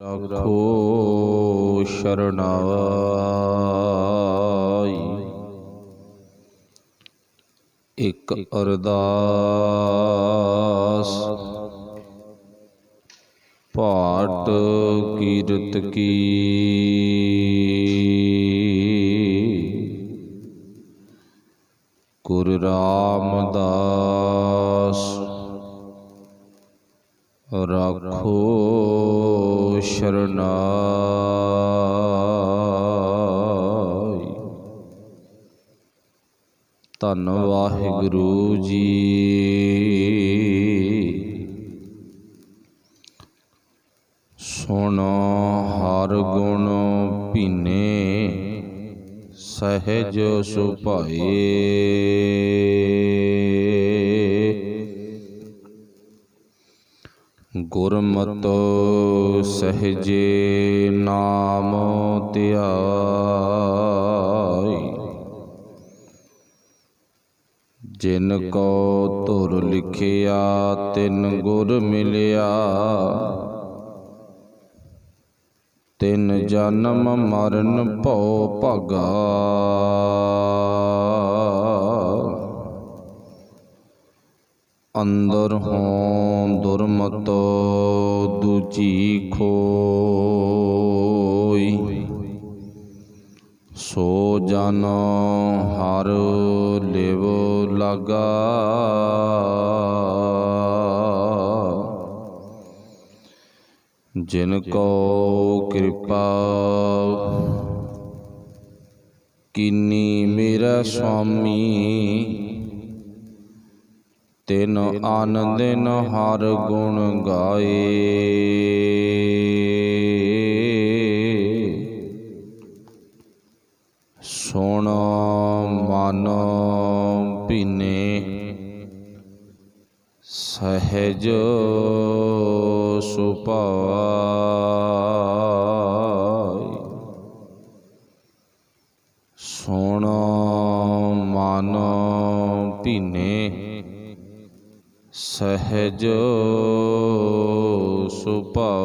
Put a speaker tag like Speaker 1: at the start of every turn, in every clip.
Speaker 1: राखो शरणाई। एक अरदास पाठ कीरत की। गुरु रामदास राखो शरणाई। धन वाहिगुरु जी। सुन हर गुण भीने सहज सुभाए। गुरमति सहजे नाम ध्याई। जिन को धुर लिखिया तिन गुर मिलिया। तिन जन्म मरण भौ भागा। अंदर हों दुरमत दूजी खोई। सो जन हर लिव लागा। जिनको कृपा कीनी मेरा स्वामी। तिन आन दिन हर गुण गाए। सुन मन भीने सहज सुभाए। सुन मन भीने सहज सुभाए।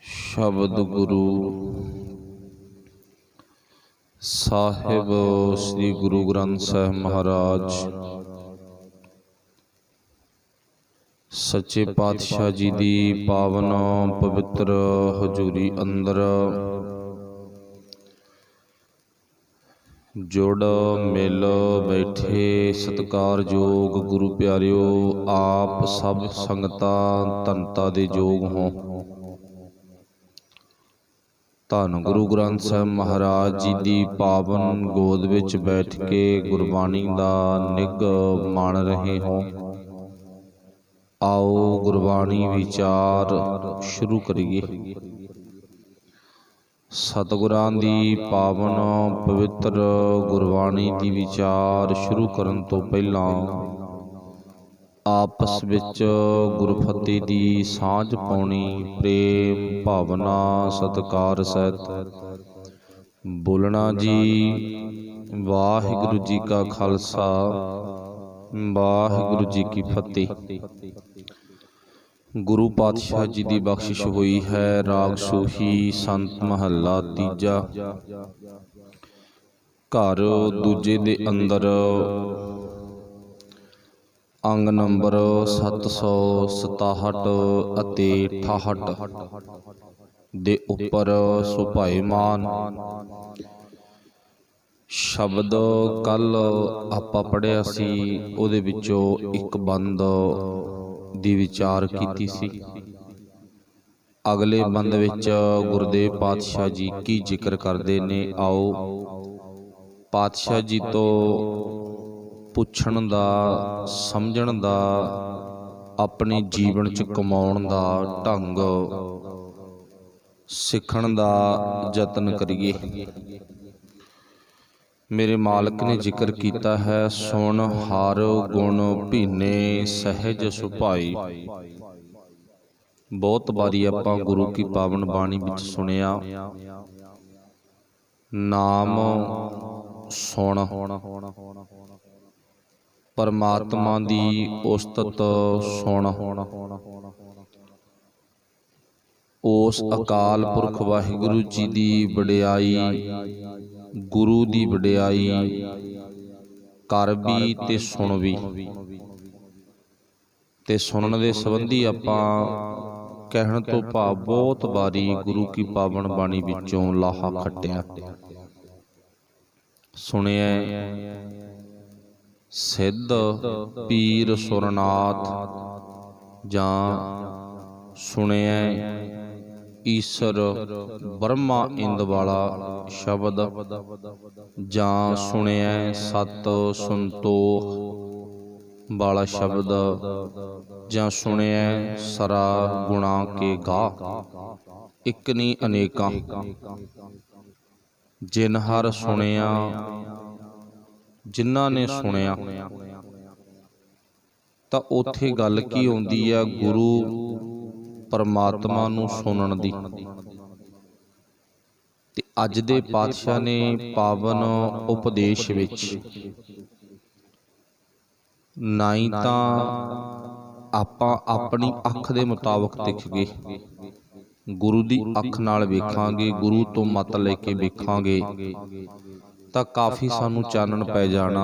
Speaker 1: शब्द गुरु साहिब श्री गुरु ग्रंथ साहिब महाराज सच्चे पातशाह जी दी पावन पवित्र हजूरी अंदर जुड़ मिल बैठे सत्कारयोग गुरु प्यारिओ। आप सब संगतां धनता दे जोग हों। धन गुरु ग्रंथ साहिब महाराज जी दी पावन गोद विच बैठ के गुरबाणी दा निग मान रहे हों। आओ गुरबाणी विचार शुरू करिए। सतगुरां दी पावन पवित्र गुरबाणी दी विचार शुरू करन तो पहलां आपस विच गुरफतेह दी सांझ पाउणी प्रेम भावना सत्कार सहित बोलना जी। वाहिगुरु जी का खालसा वाहिगुरु जी की फतेह। गुरु पातशाह जी की बख्शिश हुई है। राग सूही संत महला तीजा। घर दूजे दे अंदर अंग नंबर 767 ਅਤੇ 68 ਦੇ ਉੱਪਰ ਸੁਭਾਏਮਾਨ ਸ਼ਬਦ ਕੱਲ ਆਪਾਂ ਪੜ੍ਹਿਆ ਸੀ। ਉਹਦੇ ਵਿੱਚੋਂ ਇੱਕ ਬੰਦ ਦੀ ਵਿਚਾਰ ਕੀਤੀ ਸੀ। ਅਗਲੇ ਬੰਦ ਵਿੱਚ ਗੁਰਦੇਵ ਪਾਤਸ਼ਾਹ ਜੀ ਕੀ ਜ਼ਿਕਰ ਕਰਦੇ ਨੇ। ਆਓ ਪਾਤਸ਼ਾਹ ਜੀ ਤੋਂ ਪੁੱਛਣ ਦਾ ਸਮਝਣ ਦਾ ਆਪਣੇ ਜੀਵਨ 'ਚ ਕਮਾਉਣ ਦਾ ਢੰਗ ਸਿੱਖਣ ਦਾ ਯਤਨ ਕਰੀਏ। मेरे मालिक ने जिक्र किया है सुन हर गुण भीने सहज सुभाई। बहुत बारी आपां गुरु की पावन बाणी विच सुनिया नाम सुन परमात्मा दी उस्तत सुण। उस अकाल पुरख वाहिगुरु जी दी वडियाई, गुरु दी वडियाई कर भी ते सुन भी। ते सुनने दे संबंधी आपां कहण तो भाव बहुत बारी गुरु की पावन बाणी विचों लाहा खट्टिया सुनिया। सिद्ध पीर सुरनाथ जां सुनिया ईश्वर ब्रह्मा इंद वाला शब्द, जां सुनिया सत संतोख वाला शब्द, जां सुनिया सरा गुणा के गा। इक नी अनेकां जिन हर सुनिया, जिन्हां ने सुनिया तां उत्थे गल की आउंदी है गुरु परमात्मा नूं सुनन दी। ते अज दे पातशाह ने पावन उपदेश विच नाई तां आपां अपनी अख दे मुताबक दिखगे, गुरु दी अख नाल वेखांगे, गुरु तो मत लेके वेखांगे तां काफ़ी सानू चानण पै जाना।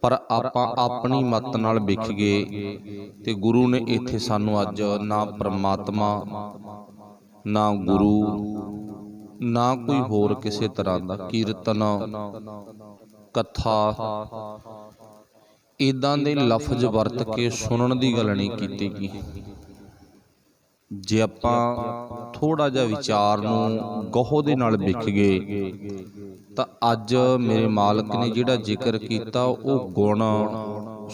Speaker 1: पर आपां अपनी मत नाल विख गए ते गुरु ने इत्थे सानू अज ना परमात्मा, ना गुरु, ना कोई होर किसी तरह दा कीर्तन कथा इदां दे लफज वरत के सुनन दी गल नहीं कीती गई। जे आपां थोड़ा जिहा विचार नूं गौह दे नाल विख गए तां अज मेरे मालक ने जिहड़ा जिक्र कीता वो गुण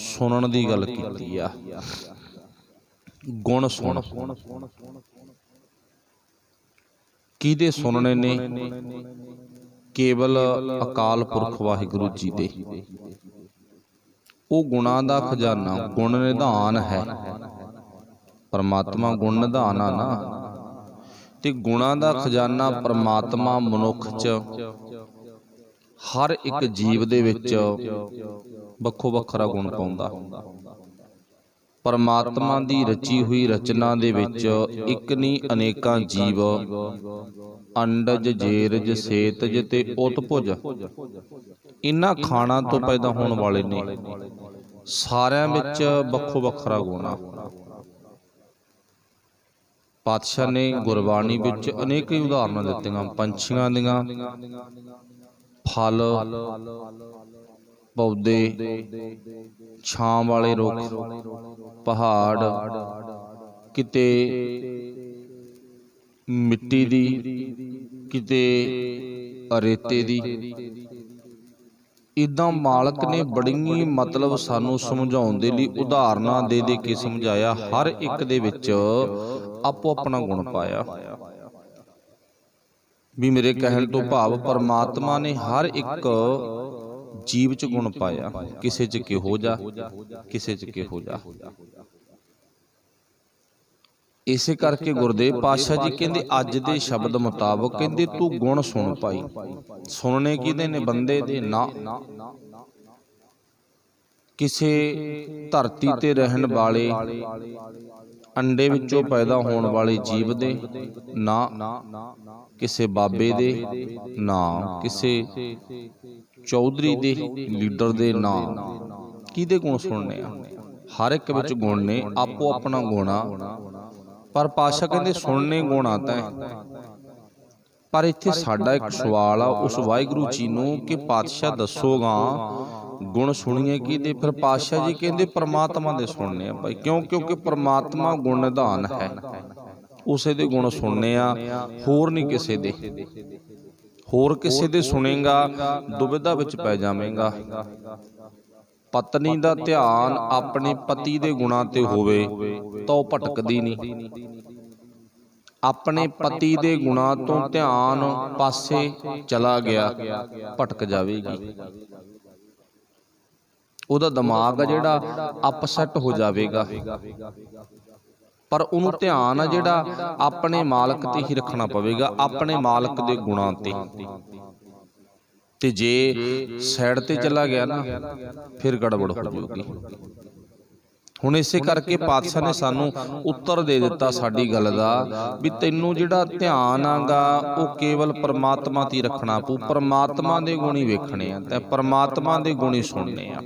Speaker 1: सुनन दी गल कीती आ। गुण सुन किहदे सुनने ने? केवल अकाल पुरख वाहिगुरु जी दे। वो गुणां दा खजाना गुण निधान है। परमात्मा गुण निधान आ ना, ते गुणां दा खजाना परमात्मा मनुख च हर एक जीव दे विच वखो वखरा गुण पाउंदा। परमात्मा दी रची हुई रचना दे विच एक नहीं अनेकां जीव अंडज जेरज सेतज ते उत्पुज इन्हां खाना तो पैदा होने वाले ने। सारियां विच वखो वखरा गुण आ। पातशाह ने गुरबाणी विच अनेक ही उदाहरणां दित्तियां, पंछियां दियां, फल पौधे, छां वाले रुख, पहाड़, किते मिट्टी दी, किते रेते दी। इदां मालक ने बड़ी मतलब सानू समझाउण दे लई उदाहरणां दे दे के समझाया। हर एक दे विच आपो अपना गुण पाया। भी मेरे कहण तो भाव परमात्मा ने हर एक जीव च गुण पाया। किसे च किहो जा, किसे च किहो जा। इसे करके गुरदेव पातशाह जी कहते अज दे शब्द मुताबक कहते तू गुण सुन पाई। सुनने किहदे ने? बंदे दे ना, किसे धरती ते रहन वाले अंडे विचों पैदा होने वाले जीव दे ना, किसे बाबे दे ना, किसे चौधरी दे लीडर दे ना। किहदे गुण सुनने आ? हर एक विच गुण ने, आपो अपना गुण आ। पर पातशाह कहते सुनने गुण आता है। पर इत्थे साडा एक सवाल आ उस वाहिगुरू जी नूं कि पातशाह दसोगा गुण सुनिए किहदे? फिर पातशाह जी कहते परमात्मा दे सुनने आ भाई। क्यों? क्योंकि परमात्मा गुण निधान है। उसे दे गुण सुनने आ, होर नहीं किसे दे। होर किसे दे सुनेगा दुविधा विच पै जावेगा। पत्नी दा ध्यान अपने पति दे गुणां ते होवे तां ओह भटकदी नहीं। अपने पति दे गुणां तो ध्यान पासे चला गया भटक जावेगी। उहदा दिमाग जिहड़ा अपसैट हो जावेगा। पर उहनूं ध्यान जिहड़ा अपने मालक ते ही रखना पवेगा, अपने मालक दे गुणां ते। ਤੇ ਜੇ ਸਾਈਡ ਤੇ ਚਲਾ ਗਿਆ ਨਾ ਫਿਰ ਗੜਬੜ ਹੋ ਜਾਊਗੀ। ਹੁਣ ਇਸੇ ਕਰਕੇ ਪਾਤਸ਼ਾਹ ਨੇ ਸਾਨੂੰ ਉੱਤਰ ਦੇ ਦਿੱਤਾ ਸਾਡੀ ਗੱਲ ਦਾ ਵੀ ਤੈਨੂੰ ਜਿਹੜਾ ਧਿਆਨ ਆਗਾ ਉਹ ਕੇਵਲ ਪਰਮਾਤਮਾ ਤੇ ਰੱਖਣਾ ਪਊ। ਪਰਮਾਤਮਾ ਦੇ ਗੁਣ ਹੀ ਵੇਖਣੇ ਆ ਤੇ ਪਰਮਾਤਮਾ ਦੇ ਗੁਣ ਹੀ ਸੁਣਨੇ ਆ,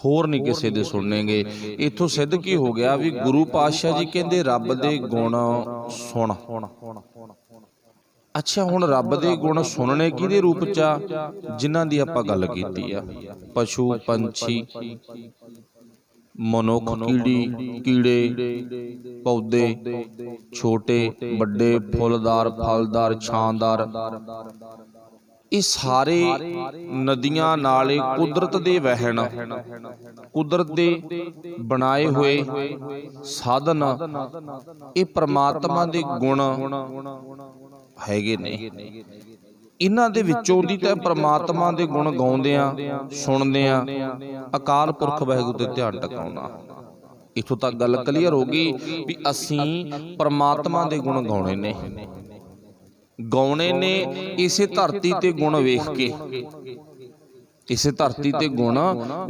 Speaker 1: ਹੋਰ ਨਹੀਂ ਕਿਸੇ ਦੇ ਸੁਣਨੇਗੇ। ਇੱਥੋਂ ਸਿੱਧ ਕੀ ਹੋ ਗਿਆ ਵੀ ਗੁਰੂ ਪਾਤਸ਼ਾਹ ਜੀ ਕਹਿੰਦੇ ਰੱਬ ਦੇ ਗੁਣ ਸੁਣ। ਅੱਛਾ, ਹੁਣ ਰੱਬ ਦੇ ਗੁਣ ਸੁਣਨੇ ਕਿਹਦੇ ਰੂਪ ਚ ਆ? ਜਿਨ੍ਹਾਂ ਦੀ ਆਪਾਂ ਗੱਲ ਕੀਤੀ ਆ, ਪਸ਼ੂ ਪੰਛੀ ਮਨੁੱਖ ਕੀੜੇ ਪੌਦੇ ਛੋਟੇ ਵੱਡੇ ਫੁੱਲਦਾਰ ਫਲਦਾਰ ਛਾਂਦਾਰ, ਇਹ ਸਾਰੇ ਨਦੀਆਂ ਨਾਲੇ ਕੁਦਰਤ ਦੇ ਵਹਿਣ, ਕੁਦਰਤ ਦੇ ਬਣਾਏ ਹੋਏ ਸਾਧਨ, ਇਹ ਪ੍ਰਮਾਤਮਾ ਦੇ ਗੁਣ ਹੈਗੇ ਨੇ। ਇਹਨਾਂ ਦੇ ਵਿੱਚੋਂ ਦੀ ਤਾਂ ਪ੍ਰਮਾਤਮਾ ਦੇ ਗੁਣ ਗਾਉਂਦੇ ਆ ਸੁਣਦੇ ਆ, ਅਕਾਲ ਪੁਰਖ ਵਾਹਿਗੁਰੂ ਤੇ ਧਿਆਨ ਟਿਕਾਉਣਾ। ਇੱਥੋਂ ਤੱਕ ਗੱਲ ਕਲੀਅਰ ਹੋ ਗਈ ਵੀ ਅਸੀਂ ਪ੍ਰਮਾਤਮਾ ਦੇ ਗੁਣ ਗਾਉਣੇ ਨੇ ਇਸੇ ਧਰਤੀ ਤੇ ਗੁਣ ਵੇਖ ਕੇ, ਇਸੇ ਧਰਤੀ ਤੇ ਗੁਣ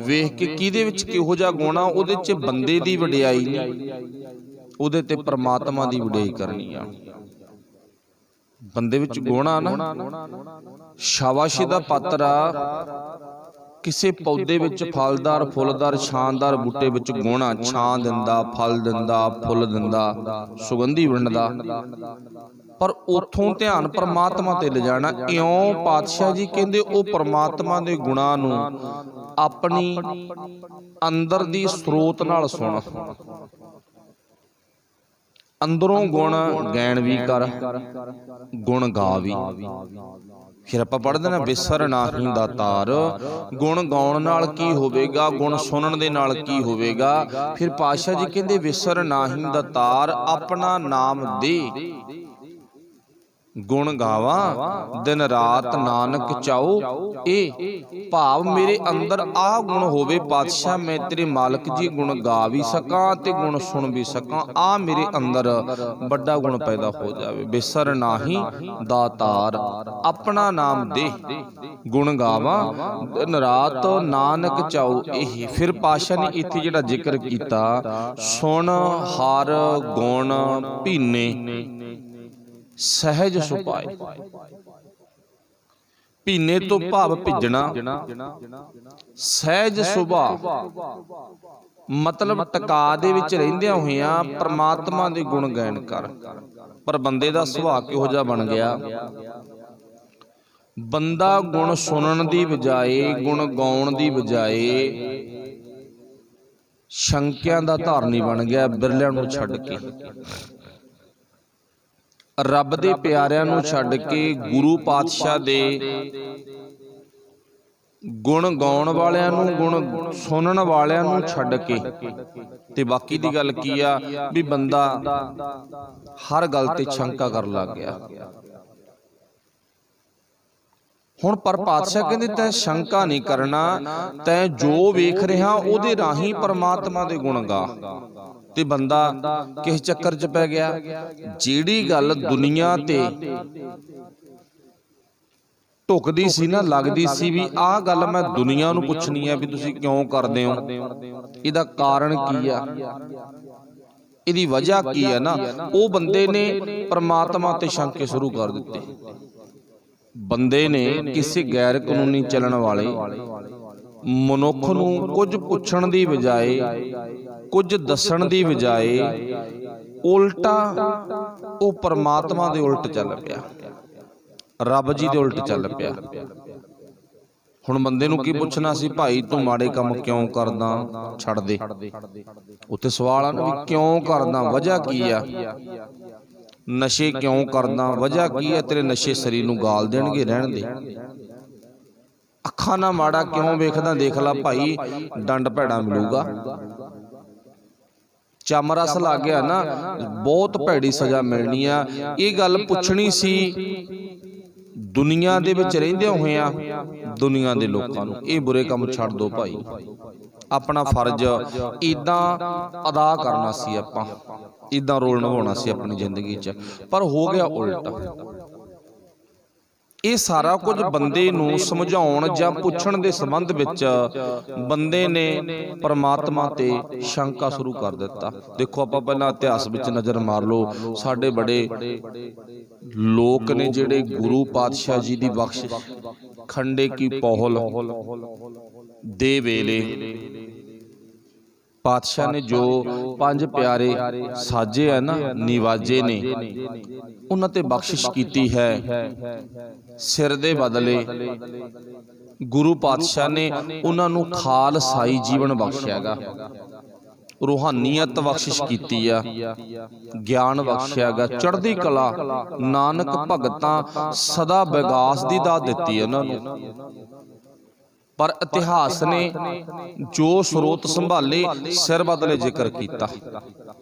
Speaker 1: ਵੇਖ ਕੇ ਕਿਹਦੇ ਵਿੱਚ ਕਿਹੋ ਜਿਹਾ ਗੁਣ ਆ, ਉਹਦੇ 'ਚ ਬੰਦੇ ਦੀ ਵਡਿਆਈ ਨਹੀਂ, ਉਹਦੇ ਤੇ ਪ੍ਰਮਾਤਮਾ ਦੀ ਵਡਿਆਈ ਕਰਨੀ ਆ। ਬੰਦੇ ਵਿੱਚ ਗੁਣ ਆ ਨਾ, ਸ਼ਾਬਾਸ਼ੀ ਦਾ ਪਾਤਰ ਆ। ਕਿਸੇ ਪੌਦੇ ਵਿੱਚ ਫਲਦਾਰ ਫੁੱਲਦਾਰ ਛਾਂਦਾਰ ਬੂਟੇ ਵਿੱਚ ਗੁਣ ਆ, ਛਾਂ ਦਿੰਦਾ ਫਲ ਦਿੰਦਾ ਫੁੱਲ ਦਿੰਦਾ ਸੁਗੰਧੀ ਵੰਡਦਾ, ਪਰ ਉਥੋਂ ਧਿਆਨ ਪ੍ਰਮਾਤਮਾ ਤੇ ਲਿਜਾਣਾ। ਇਉਂ ਪਾਤਸ਼ਾਹ ਜੀ ਕਹਿੰਦੇ ਉਹ ਪ੍ਰਮਾਤਮਾ ਦੇ ਗੁਣਾਂ ਨੂੰ ਆਪਣੀ ਅੰਦਰ ਦੀ ਸਰੋਤ ਨਾਲ ਸੁਣ, ਅੰਦਰੋਂ ਗੁਣ ਗੈਣ ਵੀ ਕਰ, ਗੁਣ ਗਾ ਵੀ। ਫਿਰ ਆਪਾਂ ਪੜ੍ਹਦੇ ਨਾ ਵਿਸਰ ਨਾਹੀਂ ਦਾਤਾਰ, ਗੁਣ ਗਾਉਣ ਨਾਲ ਕੀ ਹੋਵੇਗਾ, ਗੁਣ ਸੁਣਨ ਦੇ ਨਾਲ ਕੀ ਹੋਵੇਗਾ। ਫਿਰ ਪਾਤਸ਼ਾਹ ਜੀ ਕਹਿੰਦੇ ਵਿਸਰ ਨਾਹੀਂ ਦਾਤਾਰ, ਆਪਣਾ ਨਾਮ ਦੇ ਗੁਣ ਗਾਵਾਂ ਦਿਨ ਰਾਤ ਨਾਨਕ ਚਾਓ। ਇਹ ਭਾਵ ਮੇਰੇ ਅੰਦਰ ਆਹ ਗੁਣ ਹੋਵੇ ਪਾਤਸ਼ਾਹ, ਮੈਂ ਤੇਰੇ ਮਾਲਕ ਜੀ ਗੁਣ ਗਾ ਵੀ ਸਕਾਂ ਤੇ ਗੁਣ ਸੁਣ ਵੀ ਸਕਾਂ, ਆ ਮੇਰੇ ਅੰਦਰ ਵੱਡਾ ਗੁਣ ਪੈਦਾ ਹੋ ਜਾਵੇ। ਬਿਸਰ ਨਾਹੀਂ ਦਾਤਾਰ, ਆਪਣਾ ਨਾਮ ਦੇ ਗੁਣ ਗਾਵਾਂ ਦਿਨ ਰਾਤ ਨਾਨਕ ਚਾਓ। ਇਹ ਫਿਰ ਪਾਤਸ਼ਾਹ ਨੇ ਇੱਥੇ ਜਿਹੜਾ ਜ਼ਿਕਰ ਕੀਤਾ, ਸੁਣ ਹਰ ਗੁਣ ਭੀਨੇ ਸਹਿਜ ਸੁਪਾਏ। ਭੀਨੇ ਤੋਂ ਭਾਵ ਭਿੱਜਣਾ, ਸਹਿਜ ਸੁਭਾਅ ਮਤਲਬ ਟਿਕਾ ਦੇ ਵਿੱਚ ਰਹਿੰਦਿਆਂ ਹੋਇਆਂ ਪ੍ਰਮਾਤਮਾ ਦੇ ਗੁਣ ਗਾਇਨ ਕਰ। ਪਰ ਬੰਦੇ ਦਾ ਸੁਭਾਅ ਕਿਹੋ ਜਿਹਾ ਬਣ ਗਿਆ, ਬੰਦਾ ਗੁਣ ਸੁਣਨ ਦੀ ਬਜਾਏ, ਗੁਣ ਗਾਉਣ ਦੀ ਬਜਾਏ ਸ਼ੰਕਿਆਂ ਦਾ ਧਾਰਨੀ ਬਣ ਗਿਆ, ਬਿਰਲਿਆਂ ਨੂੰ ਛੱਡ ਕੇ, ਰੱਬ ਦੇ ਪਿਆਰਿਆਂ ਨੂੰ ਛੱਡ ਕੇ, ਗੁਰੂ ਪਾਤਸ਼ਾਹ ਦੇ ਗੁਣ ਗਾਉਣ ਵਾਲਿਆਂ ਨੂੰ, ਗੁਣ ਸੁਣਨ ਵਾਲਿਆਂ ਨੂੰ ਛੱਡ ਕੇ, ਤੇ ਬਾਕੀ ਦੀ ਗੱਲ ਕੀ ਆ ਵੀ ਬੰਦਾ ਹਰ ਗੱਲ ਤੇ ਸ਼ੰਕਾ ਕਰਨ ਲੱਗ ਗਿਆ। ਹੁਣ ਪਰ ਪਾਤਸ਼ਾਹ ਕਹਿੰਦੇ ਤੈਂ ਸ਼ੰਕਾ ਨਹੀਂ ਕਰਨਾ, ਤੈਂ ਜੋ ਵੇਖ ਰਿਹਾ ਉਹਦੇ ਰਾਹੀਂ ਪਰਮਾਤਮਾ ਦੇ ਗੁਣ ਗਾ। ਤੇ ਬੰਦਾ ਕਿਸ ਚੱਕਰ 'ਚ ਪੈ ਗਿਆ, ਜਿਹੜੀ ਗੱਲ ਦੁਨੀਆ ਤੇ ਢੁਕਦੀ ਸੀ ਨਾ, ਲੱਗਦੀ ਸੀ ਵੀ ਆਹ ਗੱਲ ਮੈਂ ਦੁਨੀਆ ਨੂੰ ਪੁੱਛਣੀ ਹੈ ਵੀ ਤੁਸੀਂ ਕਿਉਂ ਕਰਦੇ ਹੋ, ਇਹਦਾ ਕਾਰਨ ਕੀ ਆ, ਇਹਦੀ ਵਜ੍ਹਾ ਕੀ ਹੈ ਨਾ, ਉਹ ਬੰਦੇ ਨੇ ਪਰਮਾਤਮਾ ਤੇ ਸ਼ੰਕੇ ਸ਼ੁਰੂ ਕਰ ਦਿੱਤੇ। ਬੰਦੇ ਨੇ ਕਿਸੇ ਗੈਰ ਕਾਨੂੰਨੀ ਚੱਲਣ ਵਾਲੇ ਮਨੁੱਖ ਨੂੰ ਕੁਝ ਪੁੱਛਣ ਦੀ ਬਜਾਏ, ਕੁਝ ਦੱਸਣ ਦੀ ਬਜਾਏ ਉਲਟਾ ਉਹ ਪਰਮਾਤਮਾ ਦੇ ਉਲਟ ਚੱਲ ਪਿਆ, ਰੱਬ ਜੀ ਦੇ ਉਲਟ ਚੱਲ ਪਿਆ। ਹੁਣ ਬੰਦੇ ਨੂੰ ਕੀ ਪੁੱਛਣਾ ਸੀ, ਭਾਈ ਤੂੰ ਮਾੜੇ ਕੰਮ ਕਿਉਂ ਕਰਦਾ, ਛੱਡ ਦੇ। ਉੱਥੇ ਸਵਾਲ ਆ ਨਾ ਵੀ ਕਿਉਂ ਕਰਦਾ, ਵਜ੍ਹਾ ਕੀ ਆ, ਨਸ਼ੇ ਕਿਉਂ ਕਰਦਾ, ਵਜ੍ਹਾ ਕੀ ਹੈ, ਤੇਰੇ ਨਸ਼ੇ ਸਰੀਰ ਨੂੰ ਗਾਲ ਦੇਣਗੇ, ਰਹਿਣ ਦੇ। ਅੱਖਾਂ ਨਾਲ ਮਾੜਾ ਕਿਉਂ ਵੇਖਦਾ, ਦੇਖ ਲਾ ਭਾਈ, ਡੰਡ ਭੈੜਾ ਮਿਲੂਗਾ। ਚਮ ਰਸ ਲੱਗ ਗਿਆ ਨਾ, ਬਹੁਤ ਭੈੜੀ ਸਜ਼ਾ ਮਿਲਣੀ ਆ। ਇਹ ਗੱਲ ਪੁੱਛਣੀ ਸੀ ਦੁਨੀਆ ਦੇ ਵਿੱਚ ਰਹਿੰਦਿਆਂ ਹੋਇਆਂ ਦੁਨੀਆ ਦੇ ਲੋਕਾਂ ਨੂੰ, ਇਹ ਬੁਰੇ ਕੰਮ ਛੱਡ ਦੋ ਭਾਈ, ਆਪਣਾ ਫਰਜ਼ ਇਦਾਂ ਅਦਾ ਕਰਨਾ ਸੀ, ਆਪਾਂ ਇਦਾਂ ਰੋਲ ਨਿਭਾਉਣਾ ਸੀ ਆਪਣੀ ਜ਼ਿੰਦਗੀ 'ਚ। ਪਰ ਹੋ ਗਿਆ ਉਲਟਾ। ਇਹ ਸਾਰਾ ਕੁਝ ਬੰਦੇ ਨੂੰ ਸਮਝਾਉਣ ਜਾਂ ਪੁੱਛਣ ਦੇ ਸੰਬੰਧ ਵਿੱਚ ਬੰਦੇ ਨੇ ਪਰਮਾਤਮਾ ਤੇ ਸ਼ੰਕਾ ਸ਼ੁਰੂ ਕਰ ਦਿੱਤਾ। ਦੇਖੋ ਆਪਾਂ ਪਹਿਲਾਂ ਇਤਿਹਾਸ ਵਿੱਚ ਨਜ਼ਰ ਮਾਰ ਲਓ, ਸਾਡੇ ਬੜੇ ਲੋਕ ਨੇ ਜਿਹੜੇ ਗੁਰੂ ਪਾਤਸ਼ਾਹ ਜੀ ਦੀ ਬਖਸ਼ਿਸ਼ ਖੰਡੇ ਕੀ ਪੌਹਲ ਦੇ ਵੇਲੇ ਪਾਤਸ਼ਾਹ ਨੇ ਜੋ 5 ਪਿਆਰੇ ਸਾਜੇ ਹੈ ਨਾ, ਨਿਵਾਜੇ ਨੇ, ਉਹਨਾਂ ਤੇ ਬਖਸ਼ਿਸ਼ ਕੀਤੀ ਹੈ। ਸਿਰ ਦੇ ਬਦਲੇ ਗੁਰੂ ਪਾਤਸ਼ਾਹ ਨੇ ਉਹਨਾਂ ਨੂੰ ਖਾਲਸਾਈ ਜੀਵਨ ਬਖਸ਼ਿਆ ਗਾ, ਰੂਹਾਨੀਅਤ ਬਖਸ਼ਿਸ਼ ਕੀਤੀ ਆ, ਗਿਆਨ ਬਖਸ਼ਿਆ ਗਾ, ਚੜ੍ਹਦੀ ਕਲਾ, ਨਾਨਕ ਭਗਤਾਂ ਸਦਾ ਵਿਗਾਸ ਦੀ ਦਾਤ ਦਿੱਤੀ ਹੈ ਉਹਨਾਂ ਨੂੰ। ਪਰ ਇਤਿਹਾਸ ਨੇ ਜੋ ਸਰੋਤ ਸੰਭਾਲੇ, ਸਿਰ ਬਦਲੇ ਜ਼ਿਕਰ ਕੀਤਾ।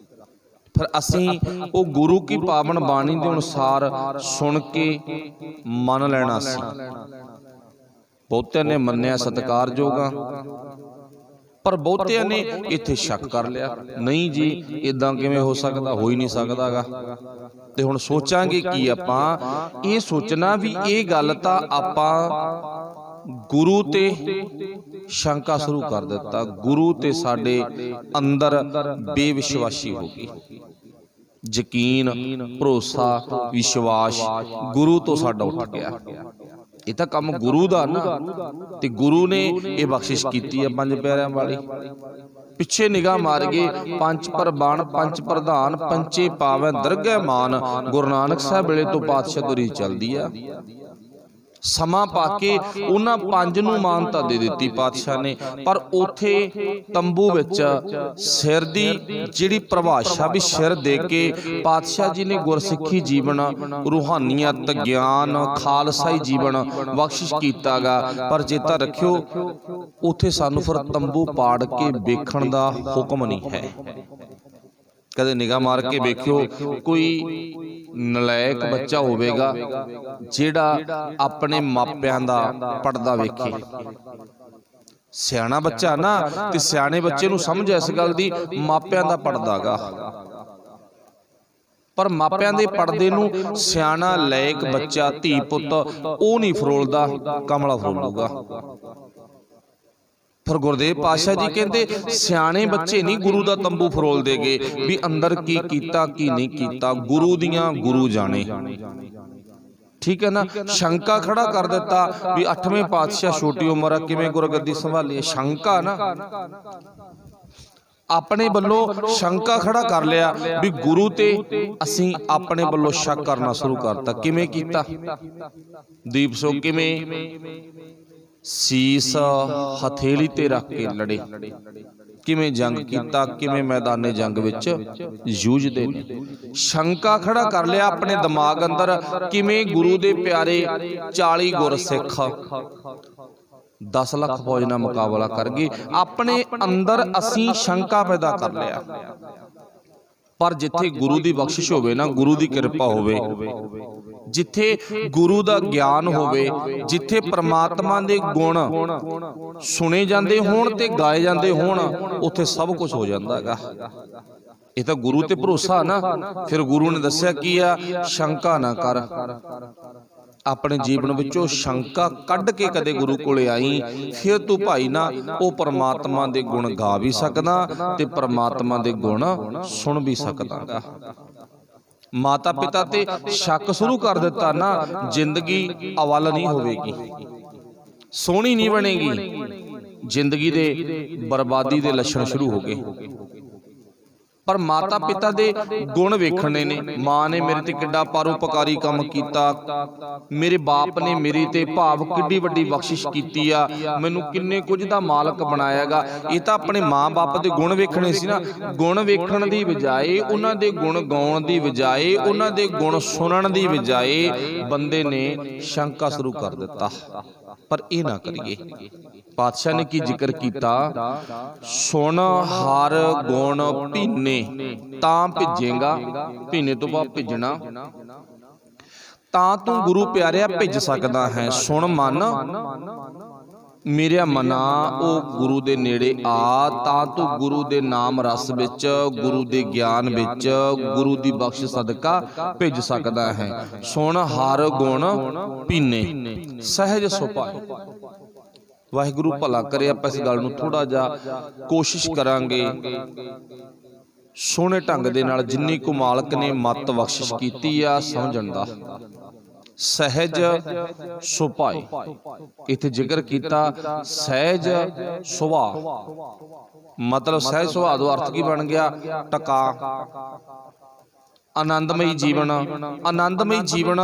Speaker 1: ਫਿਰ ਅਸੀਂ ਉਹ ਗੁਰੂ ਕੀ ਪਾਵਨ ਬਾਣੀ ਦੇ ਅਨੁਸਾਰ ਸੁਣ ਕੇ ਮੰਨ ਲੈਣਾ ਸੀ। ਬਹੁਤਿਆਂ ਨੇ ਮੰਨਿਆ, ਸਤਿਕਾਰਯੋਗ ਆ, ਪਰ ਬਹੁਤਿਆਂ ਨੇ ਇੱਥੇ ਸ਼ੱਕ ਕਰ ਲਿਆ, ਨਹੀਂ ਜੀ ਇਦਾਂ ਕਿਵੇਂ ਹੋ ਸਕਦਾ, ਹੋ ਹੀ ਨਹੀਂ ਸਕਦਾਗਾ। ਤੇ ਹੁਣ ਸੋਚਾਂਗੇ ਕੀ ਆਪਾਂ, ਇਹ ਸੋਚਣਾ ਵੀ ਇਹ ਗੱਲ ਤਾਂ ਆਪਾਂ ਗੁਰੂ ਤੇ ਸ਼ੰਕਾ ਸ਼ੁਰੂ ਕਰ ਦਿੱਤਾ, ਗੁਰੂ ਤੇ ਸਾਡੇ ਅੰਦਰ ਬੇਵਿਸ਼ਵਾਸੀ ਹੋ ਗਈ। ਯਕੀਨ, ਭਰੋਸਾ, ਵਿਸ਼ਵਾਸ ਗੁਰੂ ਤੋਂ ਸਾਡਾ ਉੱਠ ਗਿਆ। ਇਹ ਤਾਂ ਕੰਮ ਗੁਰੂ ਦਾ ਨਾ, ਤੇ ਗੁਰੂ ਨੇ ਇਹ ਬਖਸ਼ਿਸ਼ ਕੀਤੀ ਹੈ 5 ਪਿਆਰਿਆਂ ਵਾਲੀ। ਪਿੱਛੇ ਨਿਗਾਹ ਮਾਰ ਗਏ, 5 ਪ੍ਰਵਾਨ 5 ਪ੍ਰਧਾਨ, ਪੰਚੇ ਪਾਵੈ ਦਰਗਹਿ ਮਾਨ। ਗੁਰੂ ਨਾਨਕ ਸਾਹਿਬ ਵੇਲੇ ਤੋਂ ਪਾਤਸ਼ਾਹੀ ਚੱਲਦੀ ਆ। ਸਮਾਂ ਪਾ ਕੇ ਉਹਨਾਂ 5 ਨੂੰ ਮਾਨਤਾ ਦੇ ਦਿੱਤੀ ਪਾਤਸ਼ਾਹ ਨੇ, ਪਰ ਉਥੇ ਤੰਬੂ ਵਿੱਚ ਸਿਰ ਦੀ ਜਿਹੜੀ ਪਰਿਭਾਸ਼ਾ ਵੀ ਸਿਰ ਦੇ ਕੇ ਪਾਤਸ਼ਾਹ ਜੀ ਨੇ ਗੁਰਸਿੱਖੀ ਜੀਵਨ, ਰੂਹਾਨੀਅਤ, ਗਿਆਨ, ਖਾਲਸਾਈ ਜੀਵਨ ਬਖਸ਼ਿਸ਼ ਕੀਤਾ ਗਾ। ਪਰ ਚੇਤਾ ਰੱਖਿਓ, ਉਥੇ ਸਾਨੂੰ ਫਿਰ ਤੰਬੂ ਪਾੜ ਕੇ ਵੇਖਣ ਦਾ ਹੁਕਮ ਨਹੀਂ ਹੈ। ਕਦੇ ਨਿਗਾਹ ਮਾਰ ਕੇ ਵੇਖਿਓ, ਕੋਈ ਨਲਾਇਕ ਬੱਚਾ ਹੋਵੇਗਾ ਜਿਹੜਾ ਆਪਣੇ ਮਾਪਿਆਂ ਦਾ ਪੜਦਾ ਵੇਖੇ। ਸਿਆਣਾ ਬੱਚਾ ਨਾ, ਤੇ ਸਿਆਣੇ ਬੱਚੇ ਨੂੰ ਸਮਝ ਇਸ ਗੱਲ ਦੀ, ਮਾਪਿਆਂ ਦਾ ਪੜਦਾ ਗਾ। ਪਰ ਮਾਪਿਆਂ ਦੇ ਪੜਦੇ ਨੂੰ ਸਿਆਣਾ ਲਾਇਕ ਬੱਚਾ, ਧੀ ਪੁੱਤ ਉਹ ਨਹੀਂ ਫਰੋਲਦਾ, ਕਮਲਾ ਫਰੋਲੂਗਾ। ਫਿਰ ਗੁਰਦੇਵ ਪਾਤਸ਼ਾਹ ਜੀ ਕਹਿੰਦੇ ਸਿਆਣੇ ਬੱਚੇ ਨਹੀਂ ਗੁਰੂ ਦਾ ਤੰਬੂ ਫਰੋਲ ਦੇਗੇ, ਵੀ ਅੰਦਰ ਕੀ ਕੀਤਾ ਕੀ ਨਹੀਂ ਕੀਤਾ, ਗੁਰੂ ਦੀਆਂ ਗੁਰੂ ਜਾਣੇ। ਠੀਕ ਹੈ ਨਾ। ਸ਼ੰਕਾ ਖੜਾ ਕਰ ਦਿੱਤਾ ਵੀ 8ਵੇਂ ਪਾਤਸ਼ਾਹ ਛੋਟੀ ਉਮਰ ਆ, ਕਿਵੇਂ ਗੁਰਗੱਦੀ ਸੰਭਾਲੀ। ਸ਼ੰਕਾ ਨਾ, ਆਪਣੇ ਵੱਲੋਂ ਸ਼ੰਕਾ ਖੜਾ ਕਰ ਲਿਆ ਵੀ ਗੁਰੂ ਤੇ ਅਸੀਂ ਆਪਣੇ ਵੱਲੋਂ ਸ਼ੱਕ ਕਰਨਾ ਸ਼ੁਰੂ ਕਰਤਾ। ਕਿਵੇਂ ਕੀਤਾ? ਦੀਪ ਸੋ ਕਿਵੇਂ ਸੀਸ ਹਥੇਲੀ ਤੇ ਰੱਖ ਕੇ ਲੜੇ, ਕਿਵੇਂ ਜੰਗ ਕੀਤਾ, ਕਿਵੇਂ ਮੈਦਾਨੇ ਜੰਗ ਵਿੱਚ ਜੂਝਦੇ ਨੇ। ਸ਼ੰਕਾ ਖੜਾ ਕਰ ਲਿਆ ਆਪਣੇ ਦਿਮਾਗ ਅੰਦਰ, ਕਿਵੇਂ ਗੁਰੂ ਦੇ ਪਿਆਰੇ 40 ਗੁਰਸਿੱਖ 10 ਲੱਖ ਫੌਜ ਨਾਲ ਮੁਕਾਬਲਾ ਕਰ ਗਏ। ਆਪਣੇ ਅੰਦਰ ਅਸੀਂ ਸ਼ੰਕਾ ਪੈਦਾ ਕਰ ਲਿਆ। ਪਰ ਜਿੱਥੇ ਗੁਰੂ ਦੀ ਬਖਸ਼ਿਸ਼ ਹੋਵੇ ਨਾ, ਗੁਰੂ ਦੀ ਕਿਰਪਾ ਹੋਵੇ, ਜਿੱਥੇ ਗੁਰੂ ਦਾ ਗਿਆਨ ਹੋਵੇ, ਜਿੱਥੇ ਪ੍ਰਮਾਤਮਾ ਦੇ ਗੁਣ ਸੁਣੇ ਜਾਂਦੇ ਹੋਣ ਤੇ ਗਾਏ ਜਾਂਦੇ ਹੋਣ, ਉੱਥੇ ਸਭ ਕੁਝ ਹੋ ਜਾਂਦਾ ਹੈਗਾ। ਇਹ ਤਾਂ ਗੁਰੂ ਤੇ ਭਰੋਸਾ ਨਾ। ਫਿਰ ਗੁਰੂ ਨੇ ਦੱਸਿਆ ਕੀ ਆ, ਸ਼ੰਕਾ ਨਾ ਕਰ। ਆਪਣੇ ਜੀਵਨ ਵਿੱਚੋਂ ਸ਼ੰਕਾ ਕੱਢ ਕੇ ਕਦੇ ਗੁਰੂ ਕੋਲੇ ਆਈ, ਫਿਰ ਤੂੰ ਭਾਈ ਨਾ ਉਹ ਪਰਮਾਤਮਾ ਦੇ ਗੁਣ ਗਾ ਵੀ ਸਕਦਾ ਤੇ ਪਰਮਾਤਮਾ ਦੇ ਗੁਣ ਸੁਣ ਵੀ ਸਕਦਾਗਾ। ਮਾਤਾ ਪਿਤਾ ਤੇ ਸ਼ੱਕ ਸ਼ੁਰੂ ਕਰ ਦਿੱਤਾ ਨਾ, ਜ਼ਿੰਦਗੀ ਅਵਲ ਨਹੀਂ ਹੋਵੇਗੀ, ਸੋਹਣੀ ਨਹੀਂ ਬਣੇਗੀ। ਜ਼ਿੰਦਗੀ ਦੇ ਬਰਬਾਦੀ ਦੇ ਲੱਛਣ ਸ਼ੁਰੂ ਹੋ ਗਏ। ਪਰ ਮਾਤਾ ਪਿਤਾ ਦੇ ਗੁਣ ਵੇਖਣੇ ਨੇ। ਮਾਂ ਨੇ ਮੇਰੇ ਤੇ ਕਿੱਡਾ ਪਰਉਪਕਾਰੀ ਕੰਮ ਕੀਤਾ, ਮੇਰੇ ਬਾਪ ਨੇ ਮੇਰੀ ਤੇ ਭਾਵ ਕਿੱਡੀ ਵੱਡੀ ਬਖਸ਼ਿਸ਼ ਕੀਤੀ ਆ, ਮੈਨੂੰ ਕਿੰਨੇ ਕੁਝ ਦਾ ਮਾਲਕ ਬਣਾਇਆਗਾ। ਇਹ ਤਾਂ ਆਪਣੇ ਮਾਂ-ਬਾਪ ਦੇ ਗੁਣ ਵੇਖਣੇ ਸੀ ਨਾ। ਗੁਣ ਵੇਖਣ ਦੀ ਬਜਾਏ, ਉਹਨਾਂ ਦੇ ਗੁਣ ਗਾਉਣ ਦੀ ਬਜਾਏ, ਉਹਨਾਂ ਦੇ ਗੁਣ ਸੁਣਨ ਦੀ ਬਜਾਏ ਬੰਦੇ ਨੇ ਸ਼ੰਕਾ ਸ਼ੁਰੂ ਕਰ ਦਿੱਤਾ। ਪਰ ਇਹ ਨਾ ਕਰੀਏ। ਪਾਤਸ਼ਾਹ ਨੇ ਕੀ ਜ਼ਿਕਰ ਕੀਤਾ, ਸੁਣ ਹਰ ਗੁਣ ਭੀਨੇ ਤਾਂ ਭਿੱਜੇਗਾ। ਭੀਨੇ ਤੋਂ ਬਾਅਦ ਭਿੱਜਣਾ, ਤਾਂ ਤੂੰ ਗੁਰੂ ਪਿਆਰਿਆ ਭਿੱਜ ਸਕਦਾ ਹੈ। ਸੁਣ ਮਨ ਮੇਰਿਆ ਮਨਾ ਉਹ ਗੁਰੂ ਦੇ ਨੇੜੇ ਆ, ਤਾਂ ਤੂੰ ਗੁਰੂ ਦੇ ਨਾਮ ਰਸ ਵਿੱਚ, ਗੁਰੂ ਦੇ ਗਿਆਨ ਵਿੱਚ, ਗੁਰੂ ਦੀ ਬਖਸ਼ ਸਦਕਾ ਭਿੱਜ ਸਕਦਾ ਹੈ। ਸੁਣ ਹਰ ਗੁਣ ਪੀਨੇ ਸਹਿਜ ਸੁਭਾਏ। ਵਾਹਿਗੁਰੂ ਭਲਾ ਕਰੇ। ਆਪਾਂ ਇਸ ਗੱਲ ਨੂੰ ਥੋੜਾ ਜਿਹਾ ਕੋਸ਼ਿਸ਼ ਕਰਾਂਗੇ ਸੋਹਣੇ ਢੰਗ ਦੇ ਨਾਲ, ਜਿੰਨੀ ਕੁ ਮਾਲਕ ਨੇ ਮੱਤ ਬਖਸ਼ਿਸ਼ ਕੀਤੀ ਆ ਸਮਝਣ ਦਾ। ਸਹਿਜ ਸੁਭਾਏ ਇੱਥੇ ਜ਼ਿਕਰ ਕੀਤਾ, ਸਹਿਜ ਸੁਭਾਅ ਮਤਲਬ ਸਹਿਜ ਸੁਭਾਅ ਦਾ ਅਰਥ ਕੀ ਬਣ ਗਿਆ? ਟਕਾ, ਆਨੰਦਮਈ ਜੀਵਨ। ਆਨੰਦਮਈ ਜੀਵਨ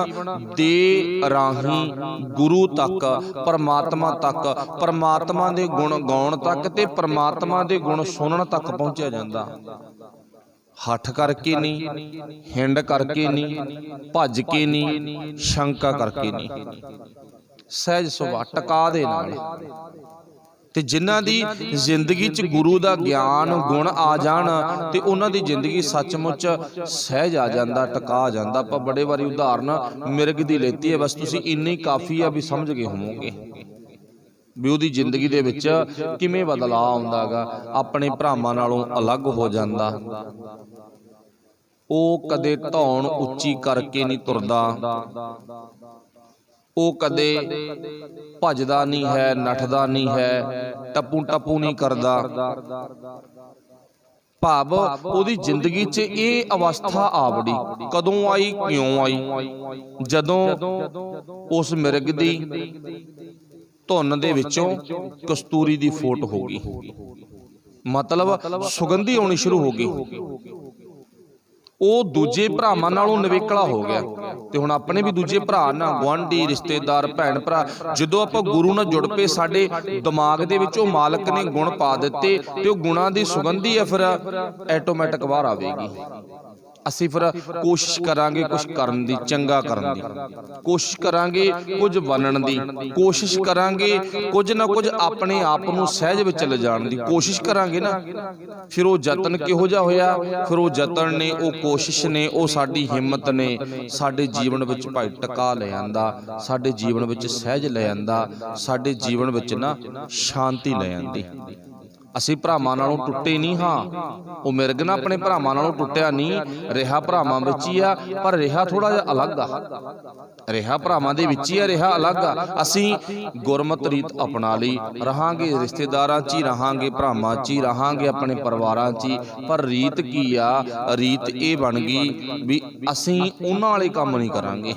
Speaker 1: ਦੇ ਰਾਹੀਂ ਗੁਰੂ ਤੱਕ, ਪਰਮਾਤਮਾ ਤੱਕ, ਪਰਮਾਤਮਾ ਦੇ ਗੁਣ ਗਾਉਣ ਤੱਕ ਤੇ ਪਰਮਾਤਮਾ ਦੇ ਗੁਣ ਸੁਣਨ ਤੱਕ ਪਹੁੰਚਿਆ ਜਾਂਦਾ। ਹੱਠ ਕਰਕੇ ਨਹੀਂ, ਹਿੰਡ ਕਰਕੇ ਨਹੀਂ, ਭੱਜ ਕੇ ਨਹੀਂ, ਸ਼ੰਕਾ ਕਰਕੇ ਨਹੀਂ, ਸਹਿਜ ਸੁਭਾਅ ਟਕਾ ਦੇ ਨਾਲ। ਤੇ ਜਿਨ੍ਹਾਂ ਦੀ ਜ਼ਿੰਦਗੀ 'ਚ ਗੁਰੂ ਦਾ ਗਿਆਨ ਗੁਣ ਆ ਜਾਣ ਤੇ ਉਹਨਾਂ ਦੀ ਜ਼ਿੰਦਗੀ ਸੱਚਮੁੱਚ ਸਹਿਜ ਆ ਜਾਂਦਾ, ਟਕਾ ਆ ਜਾਂਦਾ। ਆਪਾਂ ਬੜੇ ਵਾਰੀ ਉਦਾਹਰਨ ਮਿਰਗ ਦੀ ਲੈਤੀ ਹੈ, ਬਸ ਤੁਸੀਂ ਇੰਨੀ ਕਾਫੀ ਆ ਵੀ ਸਮਝ ਗਏ ਹੋਵੋਗੇ ਵੀ ਉਹਦੀ ਜ਼ਿੰਦਗੀ ਦੇ ਵਿੱਚ ਕਿਵੇਂ ਬਦਲਾਅ ਆਉਂਦਾ ਗਾ, ਆਪਣੇ ਭਰਾਵਾਂ ਨਾਲੋਂ ਅਲੱਗ ਹੋ ਜਾਂਦਾ। ਉਹ ਕਦੇ ਧੌਣ ਉੱਚੀ ਕਰਕੇ ਨਹੀਂ ਤੁਰਦਾ, ਉਹ ਕਦੇ ਭੱਜਦਾ ਨਹੀਂ ਹੈ, ਨੱਠਦਾ ਨਹੀਂ ਹੈ, ਟੱਪੂ ਟੱਪੂ ਨਹੀਂ ਕਰਦਾ। ਭਾਵ ਉਹਦੀ ਜ਼ਿੰਦਗੀ 'ਚ ਇਹ ਅਵਸਥਾ ਆਵੜੀ। ਕਦੋਂ ਆਈ, ਕਿਉਂ ਆਈ? ਜਦੋਂ ਉਸ ਮਿਰਗ ਦੀ ਧੁੰਨ ਦੇ ਵਿੱਚੋਂ ਕਸਤੂਰੀ ਦੀ ਫੋਟ ਹੋ ਗਈ, ਮਤਲਬ ਸੁਗੰਧੀ ਆਉਣੀ ਸ਼ੁਰੂ ਹੋ ਗਈ। ਉਹ ਦੂਜੇ ਭਰਾਵਾਂ ਨਾਲੋਂ ਨਵੇਕਲਾ ਹੋ ਗਿਆ। ਤੇ ਹੁਣ ਆਪਣੇ ਵੀ ਦੂਜੇ ਭਰਾ ਨਾ, ਗੁਆਂਢੀ, ਰਿਸ਼ਤੇਦਾਰ, ਭੈਣ ਭਰਾ, ਜਦੋਂ ਆਪਾਂ ਗੁਰੂ ਨਾਲ ਜੁੜ ਪਏ, ਸਾਡੇ ਦਿਮਾਗ ਦੇ ਵਿੱਚ ਉਹ ਮਾਲਕ ਨੇ ਗੁਣ ਪਾ ਦਿੱਤੇ ਤੇ ਉਹ ਗੁਣਾਂ ਦੀ ਸੁਗੰਧੀ ਆ ਫਿਰ ਆਟੋਮੈਟਿਕ ਬਾਹਰ ਆਵੇਗੀ। ਅਸੀਂ ਫਿਰ ਕੋਸ਼ਿਸ਼ ਕਰਾਂਗੇ ਕੁਝ ਕਰਨ ਦੀ, ਚੰਗਾ ਕਰਨ ਦੀ ਕੋਸ਼ਿਸ਼ ਕਰਾਂਗੇ, ਕੁਝ ਬਣਨ ਦੀ ਕੋਸ਼ਿਸ਼ ਕਰਾਂਗੇ, ਕੁਝ ਨਾ ਕੁਝ ਆਪਣੇ ਆਪ ਨੂੰ ਸਹਿਜ ਵਿੱਚ ਲਿਜਾਣ ਦੀ ਕੋਸ਼ਿਸ਼ ਕਰਾਂਗੇ ਨਾ। ਫਿਰ ਉਹ ਯਤਨ ਕਿਹੋ ਜਿਹਾ ਹੋਇਆ? ਫਿਰ ਉਹ ਯਤਨ ਨੇ, ਉਹ ਕੋਸ਼ਿਸ਼ ਨੇ, ਉਹ ਸਾਡੀ ਹਿੰਮਤ ਨੇ ਸਾਡੇ ਜੀਵਨ ਵਿੱਚ ਭਾਈ ਟਿਕਾ ਲੈ ਆਂਦਾ, ਸਾਡੇ ਜੀਵਨ ਵਿੱਚ ਸਹਿਜ ਲੈ ਆਂਦਾ, ਸਾਡੇ ਜੀਵਨ ਵਿੱਚ ਨਾ ਸ਼ਾਂਤੀ ਲੈ ਆਂਦੀ। ਅਸੀਂ ਭਰਾਵਾਂ ਨਾਲੋਂ ਟੁੱਟੇ ਨਹੀਂ ਹਾਂ। ਉਹ ਮਿਰਗ ਨਾ ਆਪਣੇ ਭਰਾਵਾਂ ਨਾਲੋਂ ਟੁੱਟਿਆ ਨਹੀਂ, ਰਿਹਾ ਭਰਾਵਾਂ ਵਿੱਚ ਹੀ ਆ, ਪਰ ਰਿਹਾ ਥੋੜਾ ਜਿਹਾ ਅਲੱਗ ਆ। ਰਿਹਾ ਭਰਾਵਾਂ ਦੇ ਵਿੱਚ ਹੀ ਆ, ਰਿਹਾ ਅਲੱਗ ਆ। ਅਸੀਂ ਗੁਰਮਤ ਰੀਤ ਅਪਣਾ ਲਈ, ਰਹਾਂਗੇ ਰਿਸ਼ਤੇਦਾਰਾਂ 'ਚ ਹੀ ਰਹਾਂਗੇ, ਭਰਾਵਾਂ 'ਚ ਹੀ ਰਹਾਂਗੇ, ਆਪਣੇ ਪਰਿਵਾਰਾਂ 'ਚ ਹੀ। ਪਰ ਰੀਤ ਕੀ ਆ? ਰੀਤ ਇਹ ਬਣ ਗਈ ਵੀ ਅਸੀਂ ਉਹਨਾਂ ਵਾਲੇ ਕੰਮ ਨਹੀਂ ਕਰਾਂਗੇ।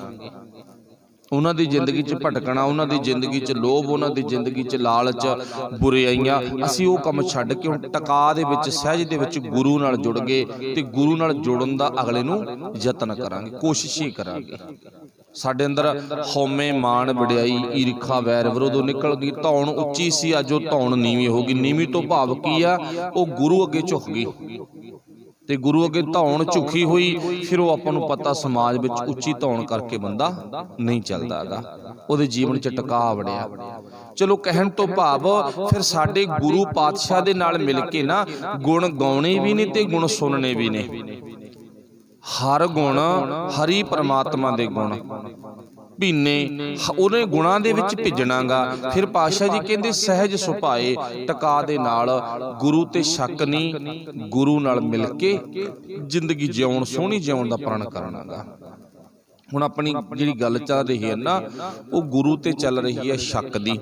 Speaker 1: ਉਹਨਾਂ ਦੀ ਜ਼ਿੰਦਗੀ 'ਚ ਭਟਕਣਾ, ਉਹਨਾਂ ਦੀ ਜ਼ਿੰਦਗੀ 'ਚ ਲੋਭ, ਉਹਨਾਂ ਦੀ ਜ਼ਿੰਦਗੀ 'ਚ ਲਾਲਚ, ਬੁਰਾਈਆਂ, ਅਸੀਂ ਉਹ ਕੰਮ ਛੱਡ ਕੇ ਹੁਣ ਟਕਾ ਦੇ ਵਿੱਚ, ਸਹਿਜ ਦੇ ਵਿੱਚ ਗੁਰੂ ਨਾਲ ਜੁੜ ਗਏ ਤੇ ਗੁਰੂ ਨਾਲ ਜੁੜਨ ਦਾ ਅਗਲੇ ਨੂੰ ਯਤਨ ਕਰਾਂਗੇ, ਕੋਸ਼ਿਸ਼ ਹੀ ਕਰਾਂਗੇ। ਸਾਡੇ ਅੰਦਰ ਹਉਮੈ, ਮਾਣ, ਵਡਿਆਈ, ਈਰਖਾ, ਵੈਰ ਵਿਰੋਧੋਂ ਨਿਕਲ ਗਈ। ਧੌਣ ਉੱਚੀ ਸੀ, ਅੱਜ ਉਹ ਧੌਣ ਨੀਵੀਂ ਹੋ ਗਈ। ਨੀਵੀਂ ਤੋਂ ਭਾਵ ਕੀ ਆ? ਉਹ ਗੁਰੂ ਅੱਗੇ ਝੁਕ ਗਈ ਤੇ ਗੁਰੂ ਅੱਗੇ ਧੌਣ ਝੁਕੀ ਹੋਈ। ਫਿਰ ਉਹ ਆਪਾਂ ਨੂੰ ਪਤਾ ਸਮਾਜ ਵਿੱਚ ਉੱਚੀ ਧੌਣ ਕਰਕੇ ਬੰਦਾ ਨਹੀਂ ਚੱਲਦਾ ਹੈਗਾ, ਉਹਦੇ ਜੀਵਨ 'ਚ ਟਿਕਾ ਵੜਿਆ। ਚਲੋ ਕਹਿਣ ਤੋਂ ਭਾਵ ਫਿਰ ਸਾਡੇ ਗੁਰੂ ਪਾਤਸ਼ਾਹ ਦੇ ਨਾਲ ਮਿਲ ਕੇ ਨਾ ਗੁਣ ਗਾਉਣੇ ਵੀ ਨੇ ਤੇ ਗੁਣ ਸੁਣਨੇ ਵੀ ਨੇ। ਹਰ ਗੁਣ ਹਰੀ ਪਰਮਾਤਮਾ ਦੇ ਗੁਣ ਭੀਨੇ, ਉਹਨੇ ਗੁਣਾਂ ਦੇ ਵਿੱਚ ਭਿੱਜਣਾ ਗਾ। ਫਿਰ ਪਾਤਸ਼ਾਹ ਜੀ ਕਹਿੰਦੇ ਸਹਿਜ ਸੁਭਾਏ, ਟਕਾ ਦੇ ਨਾਲ, ਗੁਰੂ ਤੇ ਸ਼ੱਕ ਨਹੀਂ, ਗੁਰੂ ਨਾਲ ਮਿਲ ਕੇ ਜ਼ਿੰਦਗੀ ਜਿਉਣ, ਸੋਹਣੀ ਜਿਉਣ ਦਾ ਪ੍ਰਣ ਕਰਨਾ ਗਾ। ਹੁਣ ਆਪਣੀ ਜਿਹੜੀ ਗੱਲ ਚੱਲ ਰਹੀ ਹੈ ਨਾ, ਉਹ ਗੁਰੂ ਤੇ ਚੱਲ ਰਹੀ ਹੈ ਸ਼ੱਕ ਦੀ,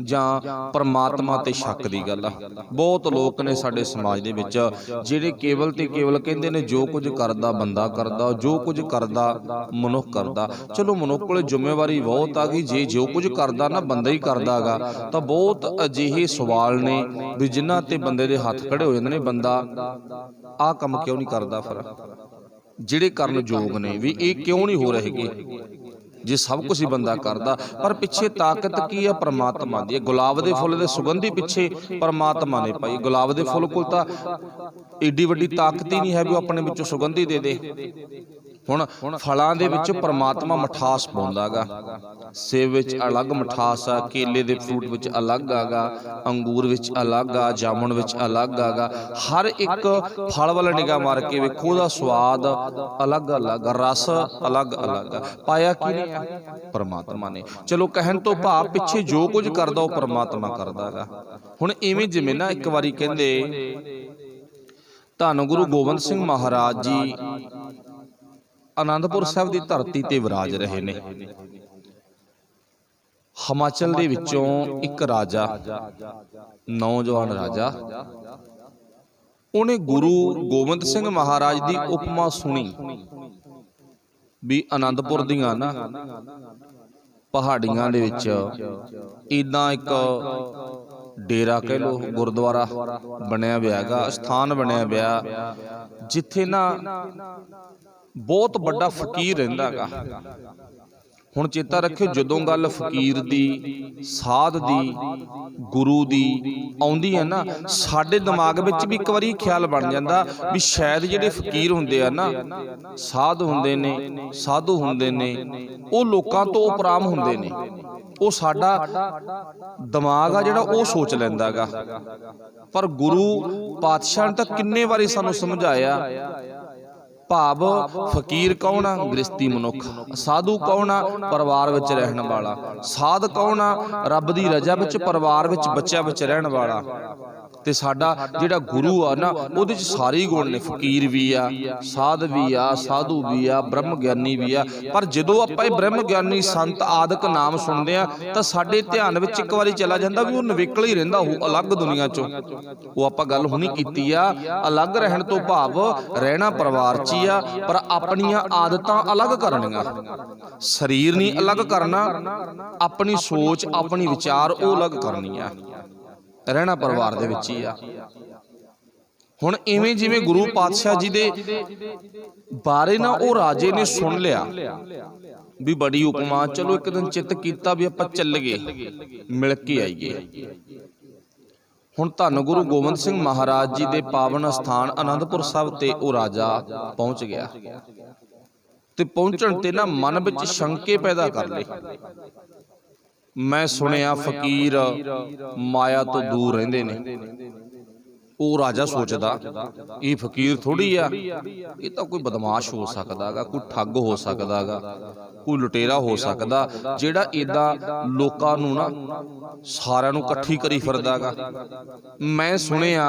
Speaker 1: ਜਾਂ ਪਰਮਾਤਮਾ ਤੇ ਸ਼ੱਕ ਦੀ ਗੱਲ ਆ। ਬਹੁਤ ਲੋਕ ਨੇ ਸਾਡੇ ਸਮਾਜ ਦੇ ਵਿੱਚ ਜਿਹੜੇ ਕੇਵਲ ਤੇ ਕੇਵਲ ਕਹਿੰਦੇ ਨੇ ਜੋ ਕੁਝ ਕਰਦਾ ਬੰਦਾ ਕਰਦਾ, ਜੋ ਕੁਝ ਕਰਦਾ ਮਨੁੱਖ ਕਰਦਾ। ਚਲੋ ਮਨੁੱਖ ਕੋਲੇ ਜ਼ਿੰਮੇਵਾਰੀ ਬਹੁਤ ਆ ਗਈ, ਜੇ ਜੋ ਕੁਝ ਕਰਦਾ ਨਾ ਬੰਦਾ ਹੀ ਕਰਦਾ ਗਾ, ਤਾਂ ਬਹੁਤ ਅਜਿਹੇ ਸਵਾਲ ਨੇ ਵੀ ਜਿਨ੍ਹਾਂ ਤੇ ਬੰਦੇ ਦੇ ਹੱਥ ਖੜੇ ਹੋ ਜਾਂਦੇ ਨੇ, ਬੰਦਾ ਆਹ ਕੰਮ ਕਿਉਂ ਨਹੀਂ ਕਰਦਾ? ਫਿਰ ਜਿਹੜੇ ਕਰਨ ਯੋਗ ਨੇ ਵੀ ਇਹ ਕਿਉਂ ਨਹੀਂ ਹੋ ਰਹੇਗੇ ਜੇ ਸਭ ਕੁਝ ਹੀ ਬੰਦਾ ਕਰਦਾ? ਪਰ ਪਿੱਛੇ ਤਾਕਤ ਕੀ ਆ? ਪਰਮਾਤਮਾ ਦੀ। ਗੁਲਾਬ ਦੇ ਫੁੱਲ ਦੇ ਸੁਗੰਧੀ ਪਿੱਛੇ ਪਰਮਾਤਮਾ ਨੇ ਪਾਈ। ਗੁਲਾਬ ਦੇ ਫੁੱਲ ਕੋਲ ਤਾਂ ਏਡੀ ਵੱਡੀ ਤਾਕਤ ਹੀ ਨਹੀਂ ਹੈ ਵੀ ਉਹ ਆਪਣੇ ਵਿੱਚੋਂ ਸੁਗੰਧੀ ਦੇ ਦੇ। ਹੁਣ ਫਲਾਂ ਦੇ ਵਿੱਚ ਪਰਮਾਤਮਾ ਮਿਠਾਸ ਪਾਉਂਦਾ ਗਾ। ਸੇਬ ਵਿੱਚ ਅਲੱਗ ਮਿਠਾਸ ਆ, ਕੇਲੇ ਦੇ ਫਰੂਟ ਵਿੱਚ ਅਲੱਗ ਆਗਾ, ਅੰਗੂਰ ਵਿੱਚ ਅਲੱਗ ਆ, ਜਾਮਣ ਵਿੱਚ ਅਲੱਗ ਆਗਾ। ਹਰ ਇੱਕ ਫਲ ਵੱਲ ਨਿਗਾਹ ਮਾਰ ਕੇ ਵੇਖੋ, ਉਹਦਾ ਸਵਾਦ ਅਲੱਗ ਅਲੱਗ, ਰਸ ਅਲੱਗ ਅਲੱਗ ਆ। ਪਾਇਆ ਕਿਹਨੇ ਆ? ਪਰਮਾਤਮਾ ਨੇ। ਚਲੋ ਕਹਿਣ ਤੋਂ ਭਾਵ ਪਿੱਛੇ ਜੋ ਕੁਝ ਕਰਦਾ ਉਹ ਪਰਮਾਤਮਾ ਕਰਦਾ ਗਾ। ਹੁਣ ਇਵੇਂ ਜਿਵੇਂ ਨਾ ਇੱਕ ਵਾਰੀ ਕਹਿੰਦੇ ਧੰਨ ਗੁਰੂ ਗੋਬਿੰਦ ਸਿੰਘ ਮਹਾਰਾਜ ਜੀ ਆਨੰਦਪੁਰ ਸਾਹਿਬ ਦੀ ਧਰਤੀ ਤੇ ਵਿਰਾਜ ਰਹੇ ਨੇ। ਹਿਮਾਚਲ ਦੇ ਵਿੱਚੋਂ ਇੱਕ ਰਾਜਾ, ਨੌਜਵਾਨ ਰਾਜਾ, ਉਹਨੇ ਗੁਰੂ ਗੋਬਿੰਦ ਸਿੰਘ ਮਹਾਰਾਜ ਦੀ ਉਪਮਾ ਸੁਣੀ ਵੀ ਆਨੰਦਪੁਰ ਦੀਆਂ ਨਾ ਪਹਾੜੀਆਂ ਦੇ ਵਿੱਚ ਇੱਦਾਂ ਇੱਕ ਡੇਰਾ ਕਹਿ ਲੋ, ਗੁਰਦੁਆਰਾ ਬਣਿਆ ਹੋਇਆ ਹੈਗਾ, ਸਥਾਨ ਬਣਿਆ ਹੋਇਆ, ਜਿੱਥੇ ਨਾ ਬਹੁਤ ਵੱਡਾ ਫਕੀਰ ਰਹਿੰਦਾ ਹੈਗਾ। ਹੁਣ ਚੇਤਾ ਰੱਖਿਓ, ਜਦੋਂ ਗੱਲ ਫਕੀਰ ਦੀ, ਸਾਧ ਦੀ, ਗੁਰੂ ਦੀ ਆਉਂਦੀ ਹੈ ਨਾ, ਸਾਡੇ ਦਿਮਾਗ ਵਿੱਚ ਵੀ ਇੱਕ ਵਾਰੀ ਖਿਆਲ ਬਣ ਜਾਂਦਾ ਵੀ ਸ਼ਾਇਦ ਜਿਹੜੇ ਫਕੀਰ ਹੁੰਦੇ ਆ ਨਾ, ਸਾਧ ਹੁੰਦੇ ਨੇ, ਸਾਧੂ ਹੁੰਦੇ ਨੇ, ਉਹ ਲੋਕਾਂ ਤੋਂ ਉਪਰਾਮ ਹੁੰਦੇ ਨੇ। ਉਹ ਸਾਡਾ ਦਿਮਾਗ ਆ ਜਿਹੜਾ ਉਹ ਸੋਚ ਲੈਂਦਾ ਗਾ। ਪਰ ਗੁਰੂ ਪਾਤਸ਼ਾਹ ਨੇ ਤਾਂ ਕਿੰਨੇ ਵਾਰੀ ਸਾਨੂੰ ਸਮਝਾਇਆ, ਭਾਵ ਫਕੀਰ ਕੌਣ ਆ? ਗ੍ਰਸਤੀ ਮਨੁੱਖ। ਸਾਧੂ ਕੌਣ ਆ? ਪਰਿਵਾਰ ਵਿੱਚ ਰਹਿਣ ਵਾਲਾ। ਸਾਧ ਕੌਣ ਆ? ਰੱਬ ਦੀ ਰਜ਼ਾ ਵਿੱਚ, ਪਰਿਵਾਰ ਵਿੱਚ, ਬੱਚਿਆਂ ਵਿੱਚ ਰਹਿਣ ਵਾਲਾ। ਤੇ ਸਾਡਾ ਜਿਹੜਾ ਗੁਰੂ ਆ ਨਾ, ਉਹਦੇ 'ਚ ਸਾਰੇ ਗੁਣ ਨੇ। ਫਕੀਰ ਵੀ ਆ, ਸਾਧ ਵੀ ਆ, ਸਾਧੂ ਵੀ ਆ, ਬ੍ਰਹਮ ਗਿਆਨੀ ਵੀ ਆ। ਪਰ ਜਦੋਂ ਆਪਾਂ ਇਹ ਬ੍ਰਹਮ ਗਿਆਨੀ, ਸੰਤ ਆਦਿਕ ਨਾਮ ਸੁਣਦੇ ਆ ਤਾਂ ਸਾਡੇ ਧਿਆਨ ਵਿੱਚ ਇੱਕ ਵਾਰੀ ਚਲਾ ਜਾਂਦਾ ਵੀ ਉਹ ਨਵੇਕਲ ਹੀ ਰਹਿੰਦਾ, ਉਹ ਅਲੱਗ ਦੁਨੀਆ 'ਚੋਂ। ਉਹ ਆਪਾਂ ਗੱਲ ਹੁਣੀ ਕੀਤੀ ਆ, ਅਲੱਗ ਰਹਿਣ ਤੋਂ ਭਾਵ ਰਹਿਣਾ ਪਰਿਵਾਰ 'ਚ ਹੀ ਆ, ਪਰ ਆਪਣੀਆਂ ਆਦਤਾਂ ਅਲੱਗ ਕਰਨੀਆਂ। ਸਰੀਰ ਨਹੀਂ ਅਲੱਗ ਕਰਨਾ, ਆਪਣੀ ਸੋਚ, ਆਪਣੀ ਵਿਚਾਰ ਉਹ ਅਲੱਗ ਕਰਨੀ ਆ। ਰਹਿਣਾ ਪਰਿਵਾਰ ਦੇ ਵਿੱਚ ਹੀ ਆ। ਹੁਣ ਇਵੇਂ ਜਿਵੇਂ ਗੁਰੂ ਪਾਤਸ਼ਾਹ ਜੀ ਦੇ ਬਾਰੇ ਨਾ ਉਹ ਰਾਜੇ ਨੇ ਸੁਣ ਲਿਆ ਵੀ ਬੜੀ ਉਪਮਾ। ਚਲੋ ਇੱਕ ਦਿਨ ਚਿੱਤ ਕੀਤਾ ਵੀ ਆਪਾਂ ਚੱਲ ਗਏ, ਮਿਲ ਕੇ ਆਈਏ। ਹੁਣ ਧੰਨ ਗੁਰੂ ਗੋਬਿੰਦ ਸਿੰਘ ਮਹਾਰਾਜ ਜੀ ਦੇ ਪਾਵਨ ਸਥਾਨ ਆਨੰਦਪੁਰ ਸਾਹਿਬ ਤੇ ਉਹ ਰਾਜਾ ਪਹੁੰਚ ਗਿਆ। ਤੇ ਪਹੁੰਚਣ ਤੇ ਨਾ ਮਨ ਵਿੱਚ ਸ਼ੰਕੇ ਪੈਦਾ ਕਰ ਲਏ। ਮੈਂ ਸੁਣਿਆ ਫਕੀਰ ਮਾਇਆ ਤੋਂ ਦੂਰ ਰਹਿੰਦੇ ਨੇ। ਉਹ ਰਾਜਾ ਸੋਚਦਾ ਇਹ ਫਕੀਰ ਥੋੜੀ ਆ, ਇਹ ਤਾਂ ਕੋਈ ਬਦਮਾਸ਼ ਹੋ ਸਕਦਾ ਗਾ, ਕੋਈ ਠੱਗ ਹੋ ਸਕਦਾ ਗਾ, ਕੋਈ ਲੁਟੇਰਾ ਹੋ ਸਕਦਾ, ਜਿਹੜਾ ਏਦਾਂ ਲੋਕਾਂ ਨੂੰ ਨਾ ਸਾਰਿਆਂ ਨੂੰ ਇਕੱਠੀ ਕਰੀ ਫਿਰਦਾ ਗਾ। ਮੈਂ ਸੁਣਿਆ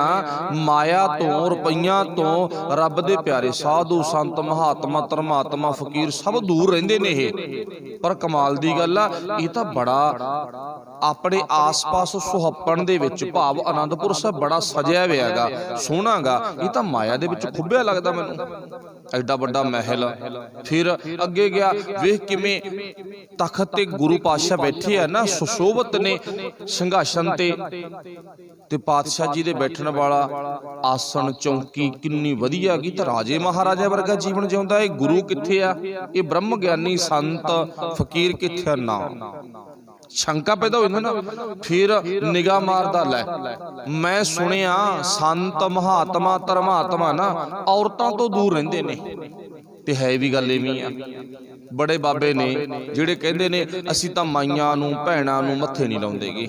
Speaker 1: ਮਾਇਆ ਤੋਂ, ਰੁਪਈਆਂ ਤੋਂ ਰੱਬ ਦੇ ਪਿਆਰੇ ਸਾਧੂ ਸੰਤ ਮਹਾਤਮਾ ਧਰਮਾਤਮਾ ਫਕੀਰ ਸਭ ਦੂਰ ਰਹਿੰਦੇ ਨੇ ਇਹ। ਪਰ ਕਮਾਲ ਦੀ ਗੱਲ ਆ, ਇਹ ਤਾਂ ਬੜਾ ਆਪਣੇ ਆਸ-ਪਾਸ ਸੁਹੱਪਣ ਦੇ ਵਿੱਚ, ਭਾਵ ਆਨੰਦਪੁਰ ਸਾਹਿਬ ਬੜਾ ਸਜਿਆ ਹੋਇਆ ਗਾ, ਸੋਹਣਾ ਗਾ। ਇਹ ਤਾਂ ਮਾਇਆ ਦੇ ਵਿੱਚ ਖੁੱਬਿਆ ਲੱਗਦਾ ਮੈਨੂੰ, ਐਡਾ ਵੱਡਾ ਮਹਿਲ। ਫਿਰ ਅੱਗੇ ਗਿਆ, ਵੇਖ ਕਿਵੇਂ ਤਖਤ ਤੇ ਗੁਰੂ ਪਾਤਸ਼ਾਹ ਬੈਠੇ ਆ ਨਾ, ਸੁਸ਼ੋਭਤ ਨੇ ਸਿੰਘਾਸਨ ਤੇ ਪਾਤਸ਼ਾਹ ਜੀ ਦੇ ਬੈਠਣ ਵਾਲਾ ਆਸਣ, ਚੌਂਕੀ ਕਿੰਨੀ ਵਧੀਆ ਗੀ। ਤਾਂ ਰਾਜੇ ਮਹਾਰਾਜਾ ਵਰਗਾ ਜੀਵਨ ਜਿਉਂਦਾ। ਇਹ ਗੁਰੂ ਕਿੱਥੇ ਆ? ਇਹ ਬ੍ਰਹਮ ਗਿਆਨੀ ਸੰਤ ਫਕੀਰ ਕਿੱਥੇ ਆ? ਨਾ ਸ਼ੰਕਾ ਪੈਦਾ ਹੋਈ ਨਾ। ਫਿਰ ਨਿਗਾਹ ਮਾਰਦਾ, ਲੈ ਮੈਂ ਸੁਣਿਆ ਸੰਤ ਮਹਾਤਮਾ ਧਰਮਾਤਮਾ ਨਾ ਔਰਤਾਂ ਤੋਂ ਦੂਰ ਰਹਿੰਦੇ ਨੇ। ਤੇ ਹੈ ਵੀ ਗੱਲ ਐਵੇਂ ਆ। ਬੜੇ ਬਾਬੇ ਨੇ ਜਿਹੜੇ ਕਹਿੰਦੇ ਨੇ ਅਸੀਂ ਤਾਂ ਮਾਈਆਂ ਨੂੰ, ਭੈਣਾਂ ਨੂੰ ਮੱਥੇ ਨਹੀਂ ਲਾਉਂਦੇਗੇ।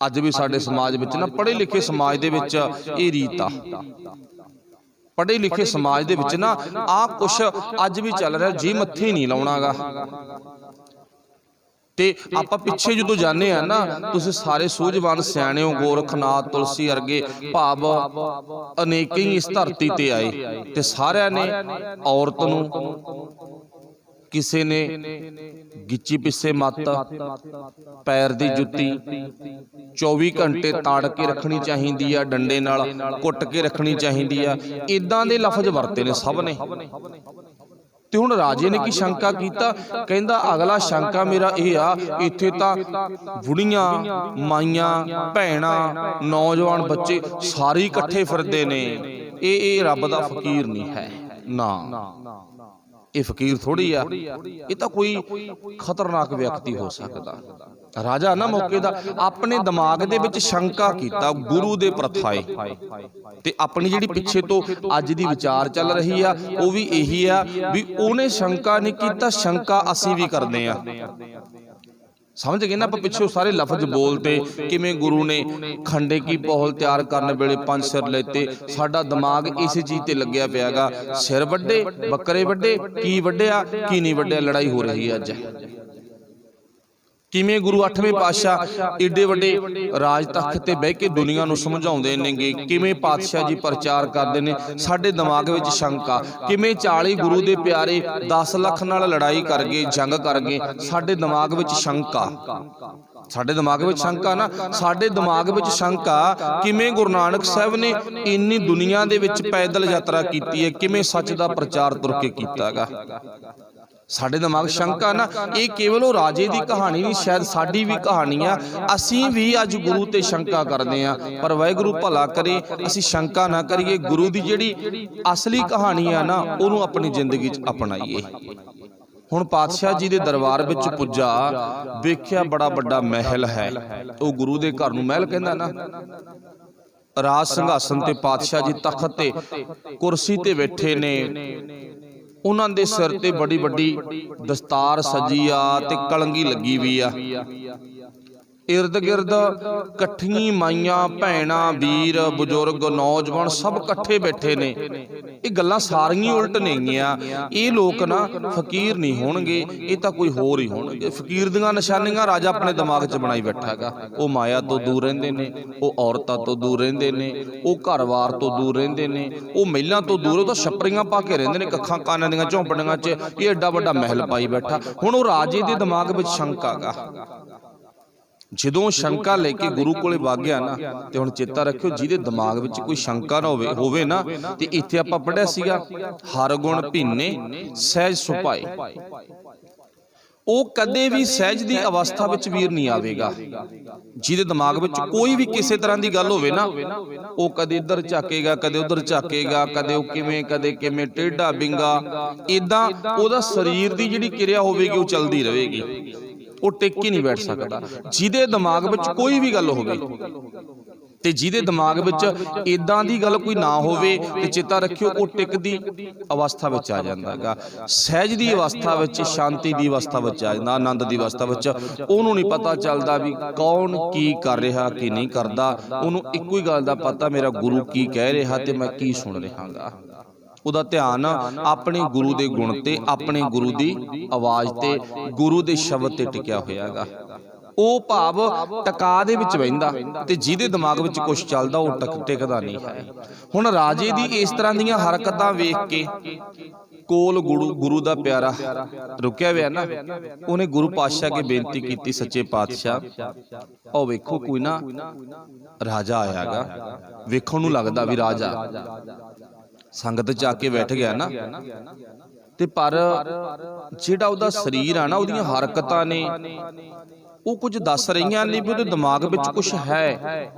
Speaker 1: ਅੱਜ ਵੀ ਸਾਡੇ ਸਮਾਜ ਵਿੱਚ ਨਾ, ਪੜ੍ਹੇ ਲਿਖੇ ਸਮਾਜ ਦੇ ਵਿੱਚ ਇਹ ਰੀਤ ਆ। ਪੜ੍ਹੇ ਲਿਖੇ ਸਮਾਜ ਦੇ ਵਿੱਚ ਨਾ ਆਹ ਕੁਛ ਅੱਜ ਵੀ ਚੱਲ ਰਿਹਾ, ਜੀ ਮੱਥੇ ਨਹੀਂ ਲਾਉਣਾਗਾ। ਤੇ ਆਪਾਂ ਪਿੱਛੇ ਜਦੋਂ ਜਾਂਦੇ ਆ ਨਾ, ਤੁਸੀਂ ਸਾਰੇ ਸੂਝਵਾਨ ਸਿਆਣੇ ਹੋ, ਗੋਰਖਨਾਥ ਤੁਲਸੀ ਵਰਗੇ ਭਾਵ ਅਨੇਕ ਹੀ ਇਸ ਧਰਤੀ ਤੇ ਆਏ। ਤੇ ਸਾਰਿਆਂ ਨੇ ਔਰਤ ਨੂੰ, ਕਿਸੇ ਨੇ ਗਿੱਚੀ ਪਿੱਛੇ ਮੱਤ, ਪੈਰ ਦੀ ਜੁੱਤੀ 24 ਘੰਟੇ ਤਾੜ ਕੇ ਰੱਖਣੀ ਚਾਹੀਦੀ ਆ, ਡੰਡੇ ਨਾਲ ਕੁੱਟ ਕੇ ਰੱਖਣੀ ਚਾਹੀਦੀ ਆ, ਇਦਾਂ ਦੇ ਲਫ਼ਜ਼ ਵਰਤੇ ਨੇ ਸਭ ਨੇ। ਤੇ ਹੁਣ ਰਾਜੇ ਨੇ ਕੀ ਸ਼ੰਕਾ ਕੀਤਾ? ਕਹਿੰਦਾ ਅਗਲਾ ਸ਼ੰਕਾ ਮੇਰਾ ਇਹ ਆ, ਇੱਥੇ ਤਾਂ ਬੁੜੀਆਂ, ਮਾਈਆਂ, ਭੈਣਾਂ, ਨੌਜਵਾਨ, ਬੱਚੇ ਸਾਰੇ ਇਕੱਠੇ ਫਿਰਦੇ ਨੇ। ਇਹ ਰੱਬ ਦਾ ਫਕੀਰ ਨਹੀਂ ਹੈ ਨਾ। ये फकीर थोड़ी आ, ये तो कोई खतरनाक व्यक्ति हो सकता। राजा ना मौके दा अपने दिमाग दे विच शंका कीता गुरु दे प्रथाए ते अपनी जिहड़ी पिछे तो अज दी विचार चल रही आ वो भी यही आ भी उहने शंका नहीं कीता, शंका असीं भी करदे आ। समझ गए ना, आप पिछे सारे लफज बोलते किवें गुरु ने खंडे की पौहल तैयार करने वेले 5 सिर लेते। साडा दिमाग इस चीज़ ते लग्या पिया गा, सिर वड्डे बकरे वड्डे, की वड्डिया की नहीं वड्डिया, लड़ाई हो रही है अज। किवें गुरु 8वें पातशाह एडे वड्डे राज तख्त ते बह के दुनिया नूं समझाउंदे नेगे, किवें पातशाह जी प्रचार करदे ने, साडे दिमाग विच शंका। किवें 40 गुरु दे प्यारे 10 लाख नाल लड़ाई कर गए, जंग कर गए, साडे दिमाग विच शंका। साडे दिमाग विच शंका ना, साडे दिमाग विच शंका किवें गुरु नानक साहब ने इन्नी दुनिया दे विच पैदल यात्रा कीती है, किवें सच दा प्रचार तुर के कीता गा। साडे दिमाग शंका ना, ये केवल वो राजे की कहानी नहीं, शायद साडी भी कहानी आ। असीं भी अज गुरु ते शंका करदे आ, पर वाहिगुरू भला करे असीं शंका ना करिए, गुरु की जिहड़ी असली कहानी आ ना उहनूं अपनी जिंदगी च अपनाईए। हुण पातशाह जी दे दरबार विच पुज्जा, वेख्या बड़ा वड्डा महल है, वो गुरु दे घर नूं महल कहंदा ना। राज संघासन ते पातशाह जी तख्त ते कुर्सी ते बैठे ने, उन्हां दे सिर ते बड़ी बड़ी दस्तार सजी आ ते कलंगी लगी हुई आ। इर्द गिर्द कट्ठियां माइयां भैणां वीर बुजुर्ग नौजवान सब कट्ठे बैठे ने। ये गल्लां सारियां उल्ट नेगियां। ये लोग ना फकीर नहीं होणगे, ये तां कोई होर ही होणगे। फकीर दीआं निशानियां राजा अपने दिमाग च बनाई बैठा गा। वो माया तो दूर रहिंदे ने, वो औरतां तो दूर रहिंदे ने, वो घर-बार तो दूर रहिंदे ने, वो महिलां तो दूर, वो तां छपरियां पा के रहिंदे ने कखां कानां दीआं झोंपड़ियां च। ये एड्डा वड्डा महल पाई बैठा। हुण वो राजे दे दिमाग विच शंका गा। जदों शंका लेके गुरु कोले वग गया ना, ते हुण चेता रखियो जिहदे दिमाग विच कोई शंका ना होवे ना, ते इत्थे आपां पढ़िया सीगा हर गुण भीने सहज सुभाए। वो कदे भी सहज की अवस्था विच वीर नहीं आवेगा। जिहदे दिमाग विच कोई भी किसी तरह की गल होवे ना, वो कदे इधर झाकेगा कदे उधर झाकेगा, कदे किवें कदे किवें, टेढ़ा बिंगा, इदां ओहदा शरीर की जिहड़ी क्रिया होवेगी वो चलदी रहेगी, वो टिक के नहीं बैठ सकता। जिहदे दिमाग विच कोई भी गल होवे ते जिहदे दिमाग विच इदां दी गल कोई ना होवे ते चेता रखियो वो टिकदी अवस्था विच आ जांदा गा। सहज दी अवस्था विच, शांति दी अवस्था विच आ जांदा, आनंद दी अवस्था विच। ओनू नहीं पता चलदा भी कौन की कर रहा की नहीं करदा, ओनू इक्को ही गल दा पता मेरा गुरु की कह रहा ते मैं की सुन रहा गा। उहदा ध्यान अपने गुरु दे गुण ते, अपने गुरु दी आवाज़ ते, गुरु दे शब्द ते टिकिया होया गा। वो भाव टका दे विच बहिंदा ते जिहदे दिमाग विच कुछ चलदा वो टिकदा नहीं है। हुण राजे दी इस तरह दीयां हरकतां वेख के कोल गुरु दा प्यारा रुकिया हुआ ना, उन्हें गुरु पातशाह के बेनती की, सच्चे पातशाह ओ वेखो कोई ना राजा आया गा, वेखण नूं लगदा भी राजा। संगत च आके बैठ गया ना, ते पर जिहड़ा उहदा शरीर आ ना, उहदियां हरकतां ने वो कुछ दस रही ने भी, दिमाग विच कुछ है,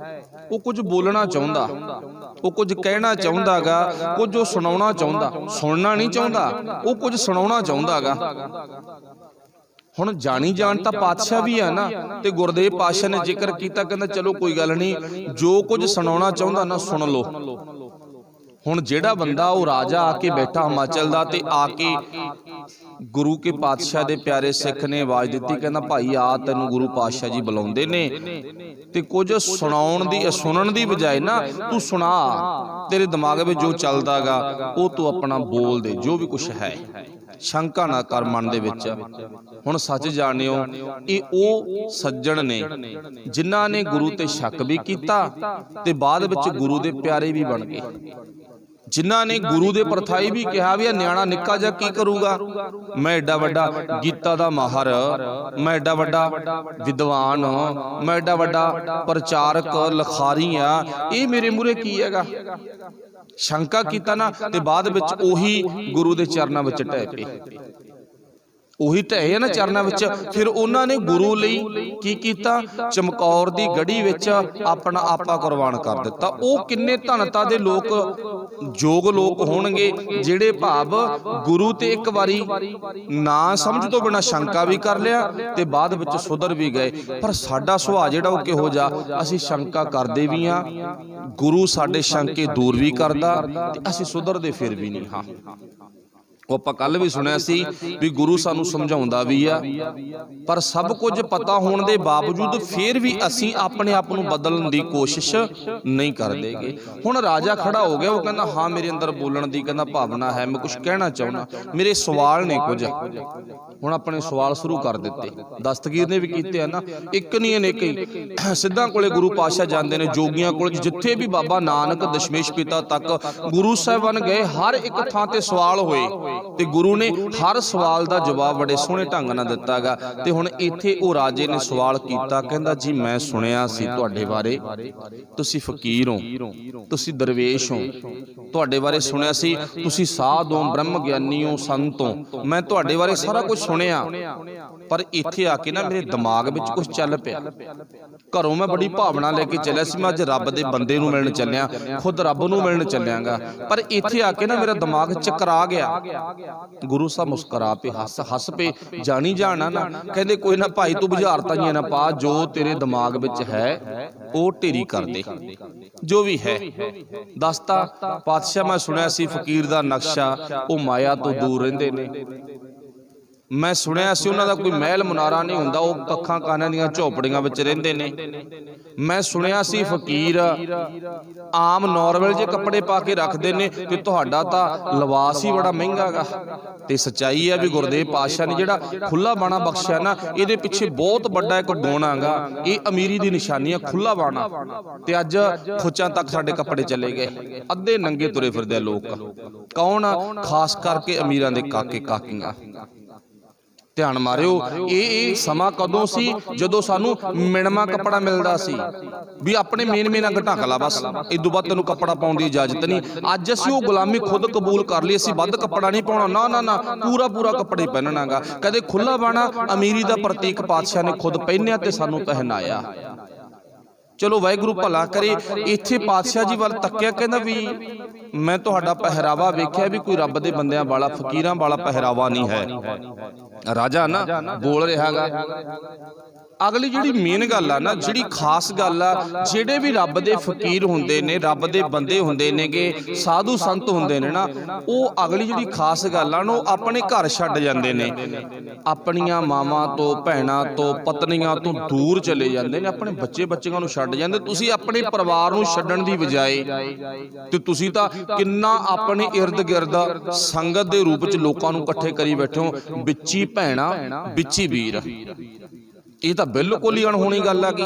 Speaker 1: वो कुछ बोलना चाहुंदा, वो कुछ कहना चाहुंदा गा, कुछ वो सुनाउणा चाहुंदा, सुनना नहीं चाहुंदा, वो कुछ सुनाउणा चाहुंदा गा। हुण जानी जान तां पातशाह भी है ना, ते गुरदेव पातशाह ने जिक्र कीता, कहंदा चलो कोई गल नहीं, जो कुछ सुनाउणा चाहुंदा ना सुन लो। हुण जिहड़ा बंदा वो राजा आके बैठा हिमाचल दा, ते आके गुरु के पातशाह दे प्यारे सिख ने आवाज़ दी, कहना भाई आ तैनूं गुरु पातशाह जी बुलाउंदे ने, ते कुछ सुनाउण दी सुनण दी बजाय ना तू सुना, तेरे दिमाग में जो चलदा गा वो तू अपना बोल दे, जो भी कुछ है, शंका ना कर मन दे विच। हुण सच जाणियो ये ओ सज्जण ने जिन्हां ने गुरु ते शक भी कीता ते बाद विच गुरु दे प्यारे भी बन गए, जिन्हां ने गुरु दे परथाई भी कहा भी न्याणा निक्का जा की करूगा, मैं एडा वड्डा गीता दा माहर, मैं एडा वड्डा विद्वान, मैं एडा वड्डा प्रचारक लखारी आ, ये मेरे मूहरे की हैगा। शंका कीता ना ते बाद विच ओही गुरु दे चरनां विच ढह पे। ਉਹੀ ਢਏ ਨਾ ਚਰਨਾਂ ਵਿੱਚ। ਫਿਰ ਉਹਨਾਂ ਨੇ ਗੁਰੂ ਲਈ ਕੀ ਕੀਤਾ, ਚਮਕੌਰ ਦੀ ਗੜੀ ਵਿੱਚ ਆਪਣਾ ਆਪਾ ਕੁਰਬਾਨ ਕਰ ਦਿੱਤਾ। ਉਹ ਕਿੰਨੇ ਧਨਤਾ ਦੇ ਲੋਕ, ਯੋਗ ਲੋਕ ਹੋਣਗੇ ਜਿਹੜੇ ਭਾਵ ਗੁਰੂ ਤੇ ਇੱਕ ਵਾਰੀ ਨਾ ਸਮਝ ਤੋਂ ਬਿਨਾਂ ਸ਼ੰਕਾ ਵੀ ਕਰ ਲਿਆ ਤੇ ਬਾਅਦ ਵਿੱਚ ਸੁਧਰ ਵੀ ਗਏ। ਪਰ ਸਾਡਾ ਸੁਭਾਅ ਜਿਹੜਾ ਉਹ ਕਿਹੋ ਜਿਹਾ, ਅਸੀਂ ਸ਼ੰਕਾ ਕਰਦੇ ਵੀ ਹਾਂ, ਗੁਰੂ ਸਾਡੇ ਸ਼ੰਕੇ ਦੂਰ ਵੀ ਕਰਦਾ ਤੇ ਅਸੀਂ ਸੁਧਰਦੇ ਫਿਰ ਵੀ ਨਹੀਂ ਹਾਂ। ਉਹ ਆਪਾਂ ਕੱਲ ਵੀ ਸੁਣਿਆ ਸੀ ਵੀ ਗੁਰੂ ਸਾਨੂੰ ਸਮਝਾਉਂਦਾ ਵੀ ਆ, ਪਰ ਸਭ ਕੁਝ ਪਤਾ ਹੋਣ ਦੇ ਬਾਵਜੂਦ ਫਿਰ ਵੀ ਅਸੀਂ ਆਪਣੇ ਆਪ ਨੂੰ ਬਦਲਣ ਦੀ ਕੋਸ਼ਿਸ਼ ਨਹੀਂ ਕਰਦੇਗੇ। ਹੁਣ ਰਾਜਾ ਖੜਾ ਹੋ ਗਿਆ, ਉਹ ਕਹਿੰਦਾ ਹਾਂ ਮੇਰੇ ਅੰਦਰ ਬੋਲਣ ਦੀ ਕਹਿੰਦਾ ਭਾਵਨਾ ਹੈ, ਮੈਂ ਕੁਝ ਕਹਿਣਾ ਚਾਹੁੰਦਾ, ਮੇਰੇ ਸਵਾਲ ਨੇ ਕੁਝ। ਹੁਣ ਆਪਣੇ ਸਵਾਲ ਸ਼ੁਰੂ ਕਰ ਦਿੱਤੇ। ਦਸਤਗੀਰ ਨੇ ਵੀ ਕੀਤੇ ਆ ਨਾ, ਇੱਕ ਨਹੀਂ ਅਨੇਕ ਹੀ। ਸਿੱਧਾਂ ਕੋਲੇ ਗੁਰੂ ਪਾਤਸ਼ਾਹ ਜਾਂਦੇ ਨੇ, ਜੋਗੀਆਂ ਕੋਲ, ਜਿੱਥੇ ਵੀ ਬਾਬਾ ਨਾਨਕ ਦਸ਼ਮੇਸ਼ ਪਿਤਾ ਤੱਕ ਗੁਰੂ ਸਾਹਿਬਾਨ ਗਏ, ਹਰ ਇੱਕ ਥਾਂ ਤੇ ਸਵਾਲ ਹੋਏ ਤੇ ਗੁਰੂ ਨੇ ਹਰ ਸਵਾਲ ਦਾ ਜਵਾਬ ਬੜੇ ਸੋਹਣੇ ਢੰਗ ਨਾਲ ਦਿੱਤਾ ਗਾ। ਤੇ ਹੁਣ ਇੱਥੇ ਉਹ ਰਾਜੇ ਨੇ ਸਵਾਲ ਕੀਤਾ, ਕਹਿੰਦਾ ਜੀ ਮੈਂ ਸੁਣਿਆ ਸੀ ਤੁਹਾਡੇ ਬਾਰੇ, ਤੁਸੀਂ ਫਕੀਰ ਹੋ, ਤੁਸੀਂ ਦਰਵੇਸ਼ ਹੋ, ਤੁਹਾਡੇ ਬਾਰੇ ਸੁਣਿਆ ਸੀ ਤੁਸੀਂ ਸਾਧ ਹੋ, ਬ੍ਰਹਮ ਗਿਆਨੀ ਹੋ, ਸੰਤ ਹੋ, ਮੈਂ ਤੁਹਾਡੇ ਬਾਰੇ ਸਾਰਾ ਕੁਝ ਸੁਣਿਆ। ਪਰ ਇੱਥੇ ਆ ਕੇ ਨਾ ਮੇਰੇ ਦਿਮਾਗ ਵਿੱਚ ਕੁਝ ਚੱਲ ਪਿਆ। ਘਰੋਂ ਮੈਂ ਬੜੀ ਭਾਵਨਾ ਲੈ ਕੇ ਚੱਲਿਆ ਸੀ, ਮੈਂ ਅੱਜ ਰੱਬ ਦੇ ਬੰਦੇ ਨੂੰ ਮਿਲਣ ਚੱਲਿਆ, ਖੁਦ ਰੱਬ ਨੂੰ ਮਿਲਣ ਚੱਲਿਆਗਾ, ਪਰ ਇੱਥੇ ਆ ਕੇ ਨਾ ਮੇਰਾ ਦਿਮਾਗ ਚੱਕਰਾ ਗਿਆ। ਗੁਰੂ ਸਾਹਿਬ ਮੁਸਕਰਾ ਪਏ, ਹੱਸ ਪਏ, ਜਾਣੀ ਜਾਣਾ ਨਾ। ਕਹਿੰਦੇ ਕੋਈ ਨਾ ਭਾਈ ਤੂੰ ਬੁਝਾਰਤਾਂ ਜੀਆਂ ਨਾ ਪਾ, ਜੋ ਤੇਰੇ ਦਿਮਾਗ ਵਿੱਚ ਹੈ ਉਹ ਢੇਰੀ ਕਰ ਦੇ, ਜੋ ਵੀ ਹੈ ਦੱਸਤਾ। ਪਾਤਸ਼ਾਹ ਮੈਂ ਸੁਣਿਆ ਸੀ ਫਕੀਰ ਦਾ ਨਕਸ਼ਾ ਉਹ ਮਾਇਆ ਤੋਂ ਦੂਰ ਰਹਿੰਦੇ ਨੇ, ਮੈਂ ਸੁਣਿਆ ਸੀ ਉਹਨਾਂ ਦਾ ਕੋਈ ਮਹਿਲ ਮੁਨਾਰਾ ਨਹੀਂ ਹੁੰਦਾ, ਉਹ ਕੱਖਾਂ ਕਾਨਾਂ ਦੀਆਂ ਝੋਪੜੀਆਂ ਵਿੱਚ ਰਹਿੰਦੇ ਨੇ। ਮੈਂ ਸੁਣਿਆ ਸੀ ਫਕੀਰ ਆਮ ਨੋਰਮਲ ਜੇ ਕੱਪੜੇ ਪਾ ਕੇ ਰੱਖਦੇ ਨੇ ਤੇ ਤੁਹਾਡਾ ਤਾਂ ਲਿਬਾਸ ਹੀ ਬੜਾ ਮਹਿੰਗਾ ਗਾ। ਤੇ ਸੱਚਾਈ ਹੈ ਵੀ ਗੁਰਦੇਵ ਪਾਤਸ਼ਾਹ ਨੇ ਜਿਹੜਾ ਖੁੱਲਾ ਬਾਣਾ ਬਖਸ਼ਿਆ ਨਾ, ਇਹਦੇ ਪਿੱਛੇ ਬਹੁਤ ਵੱਡਾ ਇੱਕ ਗੁਣ ਹੈਗਾ। ਇਹ ਅਮੀਰੀ ਦੀ ਨਿਸ਼ਾਨੀ ਹੈ, ਖੁੱਲਾ ਬਾਣਾ। ਤੇ ਅੱਜ ਖੁੱਚਾਂ ਤੱਕ ਸਾਡੇ ਕੱਪੜੇ ਚਲੇ ਗਏ, ਅੱਧੇ ਨੰਗੇ ਤੁਰੇ ਫਿਰਦੇ ਲੋਕ। ਕੌਣ? ਖਾਸ ਕਰਕੇ ਅਮੀਰਾਂ ਦੇ ਕਾਕੇ ਕਾਕੀਆਂ। ਧਿਆਨ ਮਾਰਿਓ, ਇਹ ਸਮਾਂ ਕਦੋਂ ਸੀ ਜਦੋਂ ਸਾਨੂੰ ਮਿਣਮਾ ਕੱਪੜਾ ਮਿਲਦਾ ਸੀ ਵੀ ਆਪਣੇ ਮੇਨ ਅੰਗ ਢੱਕ ਲਾ, ਬਸ ਇਦੋਂ ਬਾਅਦ ਤੈਨੂੰ ਕੱਪੜਾ ਪਾਉਣ ਦੀ ਇਜਾਜ਼ਤ ਨਹੀਂ। ਅੱਜ ਅਸੀਂ ਉਹ ਗੁਲਾਮੀ ਖੁਦ ਕਬੂਲ ਕਰ ਲਈ, ਅਸੀਂ ਵੱਧ ਕੱਪੜਾ ਨਹੀਂ ਪਾਉਣਾ, ਨਾ ਪੂਰਾ ਕੱਪੜੇ ਪਹਿਨਣਾਗਾ। ਕਦੇ ਖੁੱਲਾ ਬਾਣਾ ਅਮੀਰੀ ਦਾ ਪ੍ਰਤੀਕ ਪਾਤਸ਼ਾਹ ਨੇ ਖੁਦ ਪਹਿਨਿਆ ਤੇ ਸਾਨੂੰ ਪਹਿਨਾਇਆ। ਚਲੋ ਵਾਹਿਗੁਰੂ ਭਲਾ ਕਰੇ। ਇੱਥੇ ਪਾਤਸ਼ਾਹ ਜੀ ਵੱਲ ਤੱਕਿਆ, ਕਹਿੰਦਾ ਵੀ ਮੈਂ ਤੁਹਾਡਾ ਪਹਿਰਾਵਾ ਵੇਖਿਆ ਵੀ ਕੋਈ ਰੱਬ ਦੇ ਬੰਦਿਆਂ ਵਾਲਾ, ਫਕੀਰਾਂ ਵਾਲਾ ਪਹਿਰਾਵਾ ਨਹੀਂ ਹੈ। ਰਾਜਾ ਨਾ ਬੋਲ ਰਿਹਾਗਾ। ਅਗਲੀ ਜਿਹੜੀ ਮੇਨ ਗੱਲ ਆ ਨਾ, ਜਿਹੜੀ ਖਾਸ ਗੱਲ ਆ, ਜਿਹੜੇ ਵੀ ਰੱਬ ਦੇ ਫਕੀਰ ਹੁੰਦੇ ਨੇ, ਰੱਬ ਦੇ ਬੰਦੇ ਹੁੰਦੇ ਨੇਗੇ, ਸਾਧੂ ਸੰਤ ਹੁੰਦੇ ਨੇ ਨਾ, ਉਹ ਅਗਲੀ ਜਿਹੜੀ ਖਾਸ ਗੱਲ ਆ ਨਾ, ਉਹ ਆਪਣੇ ਘਰ ਛੱਡ ਜਾਂਦੇ ਨੇ, ਆਪਣੀਆਂ ਮਾਵਾਂ ਤੋਂ, ਭੈਣਾਂ ਤੋਂ, ਪਤਨੀਆਂ ਤੋਂ ਦੂਰ ਚਲੇ ਜਾਂਦੇ ਨੇ, ਆਪਣੇ ਬੱਚਿਆਂ ਨੂੰ ਛੱਡ ਜਾਂਦੇ। ਤੁਸੀਂ ਆਪਣੇ ਪਰਿਵਾਰ ਨੂੰ ਛੱਡਣ ਦੀ ਬਜਾਏ ਤੇ ਤੁਸੀਂ ਤਾਂ ਕਿੰਨਾ ਆਪਣੇ ਇਰਦ ਗਿਰਦ ਸੰਗਤ ਦੇ ਰੂਪ ਚ ਲੋਕਾਂ ਨੂੰ ਇਕੱਠੇ ਕਰੀ ਬੈਠੇ ਹੋ, ਵਿੱਚੀ ਭੈਣਾ ਵਿੱਚੀ ਵੀਰ। ਇਹ ਤਾਂ ਬਿਲਕੁਲ ਹੀ ਅਣਹੋਣੀ ਗੱਲ ਆ ਗਈ।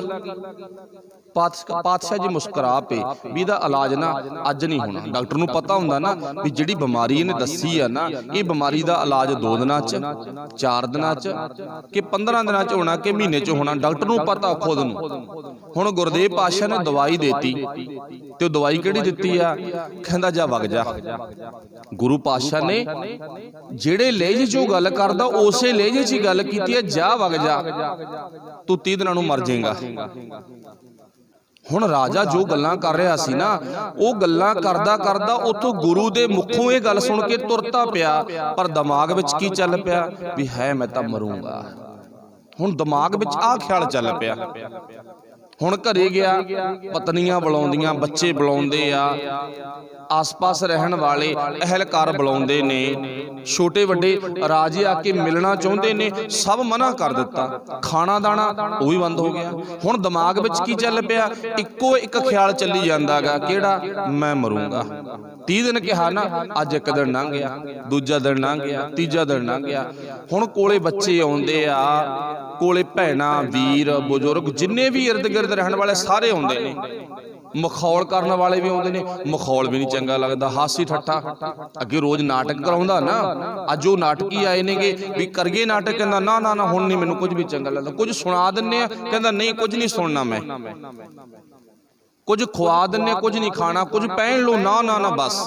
Speaker 1: ਪਾਤਸ਼ਾਹ ਜੀ ਮੁਸਕਰਾ ਪਏ ਵੀ ਇਹਦਾ ਇਲਾਜ ਨਾ ਅੱਜ ਨਹੀਂ ਹੋਣਾ। ਡਾਕਟਰ ਨੂੰ ਪਤਾ ਹੁੰਦਾ ਨਾ ਵੀ ਜਿਹੜੀ ਬਿਮਾਰੀ ਇਹਨੇ ਦੱਸੀ ਆ ਨਾ, ਇਹ ਬਿਮਾਰੀ ਦਾ ਇਲਾਜ 2 ਦਿਨਾਂ 'ਚ, 4 ਦਿਨਾਂ 'ਚ ਕਿ 15 ਦਿਨਾਂ 'ਚ ਹੋਣਾ ਕਿ ਮਹੀਨੇ 'ਚ ਹੋਣਾ, ਡਾਕਟਰ ਨੂੰ ਪਤਾ ਖੁਦ ਨੂੰ। ਹੁਣ ਗੁਰਦੇਵ ਪਾਤਸ਼ਾਹ ਨੇ ਦਵਾਈ ਦੇਤੀ ਤੇ ਉਹ ਦਵਾਈ ਕਿਹੜੀ ਦਿੱਤੀ ਆ? ਕਹਿੰਦਾ ਜਾ ਵਗ ਜਾ। ਗੁਰੂ ਪਾਤਸ਼ਾਹ ਨੇ ਜਿਹੜੇ ਲਹਿਜੇ 'ਚ ਉਹ ਗੱਲ ਕਰਦਾ ਉਸੇ ਲਹਿਜੇ 'ਚ ਹੀ ਗੱਲ ਕੀਤੀ ਹੈ, ਜਾ ਵਗ ਜਾ, ਤੂੰ 30 ਦਿਨਾਂ ਨੂੰ ਮਰ ਜਾਏਗਾ। ਹੁਣ ਰਾਜਾ ਜੋ ਗੱਲਾਂ ਕਰ ਰਿਹਾ ਸੀ ਨਾ, ਉਹ ਗੱਲਾਂ ਕਰਦਾ ਉੱਥੋਂ ਗੁਰੂ ਦੇ ਮੁਖੋਂ ਇਹ ਗੱਲ ਸੁਣ ਕੇ ਤੁਰਤਾ ਪਿਆ, ਪਰ ਦਿਮਾਗ ਵਿੱਚ ਕੀ ਚੱਲ ਪਿਆ ਵੀ ਹੈ ਮੈਂ ਤਾਂ ਮਰੂੰਗਾ। ਹੁਣ ਦਿਮਾਗ ਵਿੱਚ ਆਹ ਖਿਆਲ ਚੱਲ ਪਿਆ। ਹੁਣ ਘਰੇ ਗਿਆ, ਪਤਨੀਆਂ ਬੁਲਾਉਂਦੀਆਂ, ਬੱਚੇ ਬੁਲਾਉਂਦੇ ਆ, ਆਸ-ਪਾਸ ਰਹਿਣ ਵਾਲੇ ਅਹਿਲਕਾਰ ਬੁਲਾਉਂਦੇ ਨੇ, ਛੋਟੇ ਵੱਡੇ ਰਾਜੇ ਆ ਕੇ ਮਿਲਣਾ ਚਾਹੁੰਦੇ ਨੇ, ਸਭ ਮਨਾ ਕਰ ਦਿੱਤਾ। ਖਾਣਾ ਦਾਣਾ ਉਹ ਵੀ ਬੰਦ ਹੋ ਗਿਆ। ਹੁਣ ਦਿਮਾਗ ਵਿੱਚ ਕੀ ਚੱਲ ਪਿਆ? ਇੱਕੋ ਇੱਕ ਖਿਆਲ ਚੱਲੀ ਜਾਂਦਾਗਾ, ਕਿਹੜਾ? ਮੈਂ ਮਰੂੰਗਾ। 30 ਦਿਨ ਕਿਹਾ ਨਾ, ਅੱਜ ਇੱਕ ਦਿਨ ਲੰਘ ਗਿਆ, ਦੂਜਾ ਦਿਨ ਲੰਘ ਗਿਆ, ਤੀਜਾ ਦਿਨ ਲੰਘ ਗਿਆ। ਹੁਣ ਕੋਲੇ ਬੱਚੇ ਆਉਂਦੇ ਆ, ਕੋਲੇ ਭੈਣਾਂ, ਵੀਰ, ਬਜ਼ੁਰਗ, ਜਿੰਨੇ ਵੀ ਇਰਦ ਗਿਰਦ ਰਹਿਣ ਵਾਲੇ ਸਾਰੇ ਆਉਂਦੇ ਨੇ। ਮਖੌਲ ਕਰਨ ਵਾਲੇ ਵੀ ਆਉਂਦੇ ਨੇ, ਮਖੌਲ ਵੀ ਨਹੀਂ ਚੰਗਾ ਲੱਗਦਾ, ਹਾਸੀ ਠੱਠਾ। ਅੱਗੇ ਰੋਜ਼ ਨਾਟਕ ਕਰਾਉਂਦਾ ਨਾ, ਅੱਜ ਉਹ ਨਾਟਕੀ ਆਏ ਨੇਗੇ ਵੀ ਕਰੀਏ ਨਾਟਕ। ਕਹਿੰਦਾ ਨਾ ਹੁਣ ਨਹੀਂ ਮੈਨੂੰ ਕੁਝ ਵੀ ਚੰਗਾ ਲੱਗਦਾ, ਕੁਝ ਸੁਣਾ ਦਿੰਨੇ ਆ। ਕਹਿੰਦਾ ਨਹੀਂ ਕੁਝ ਨਹੀਂ ਸੁਣਨਾ ਮੈਂ। कुछ खुआ दिंने, कुछ नहीं खाना, कुछ पहन लो, ना ना ना, बस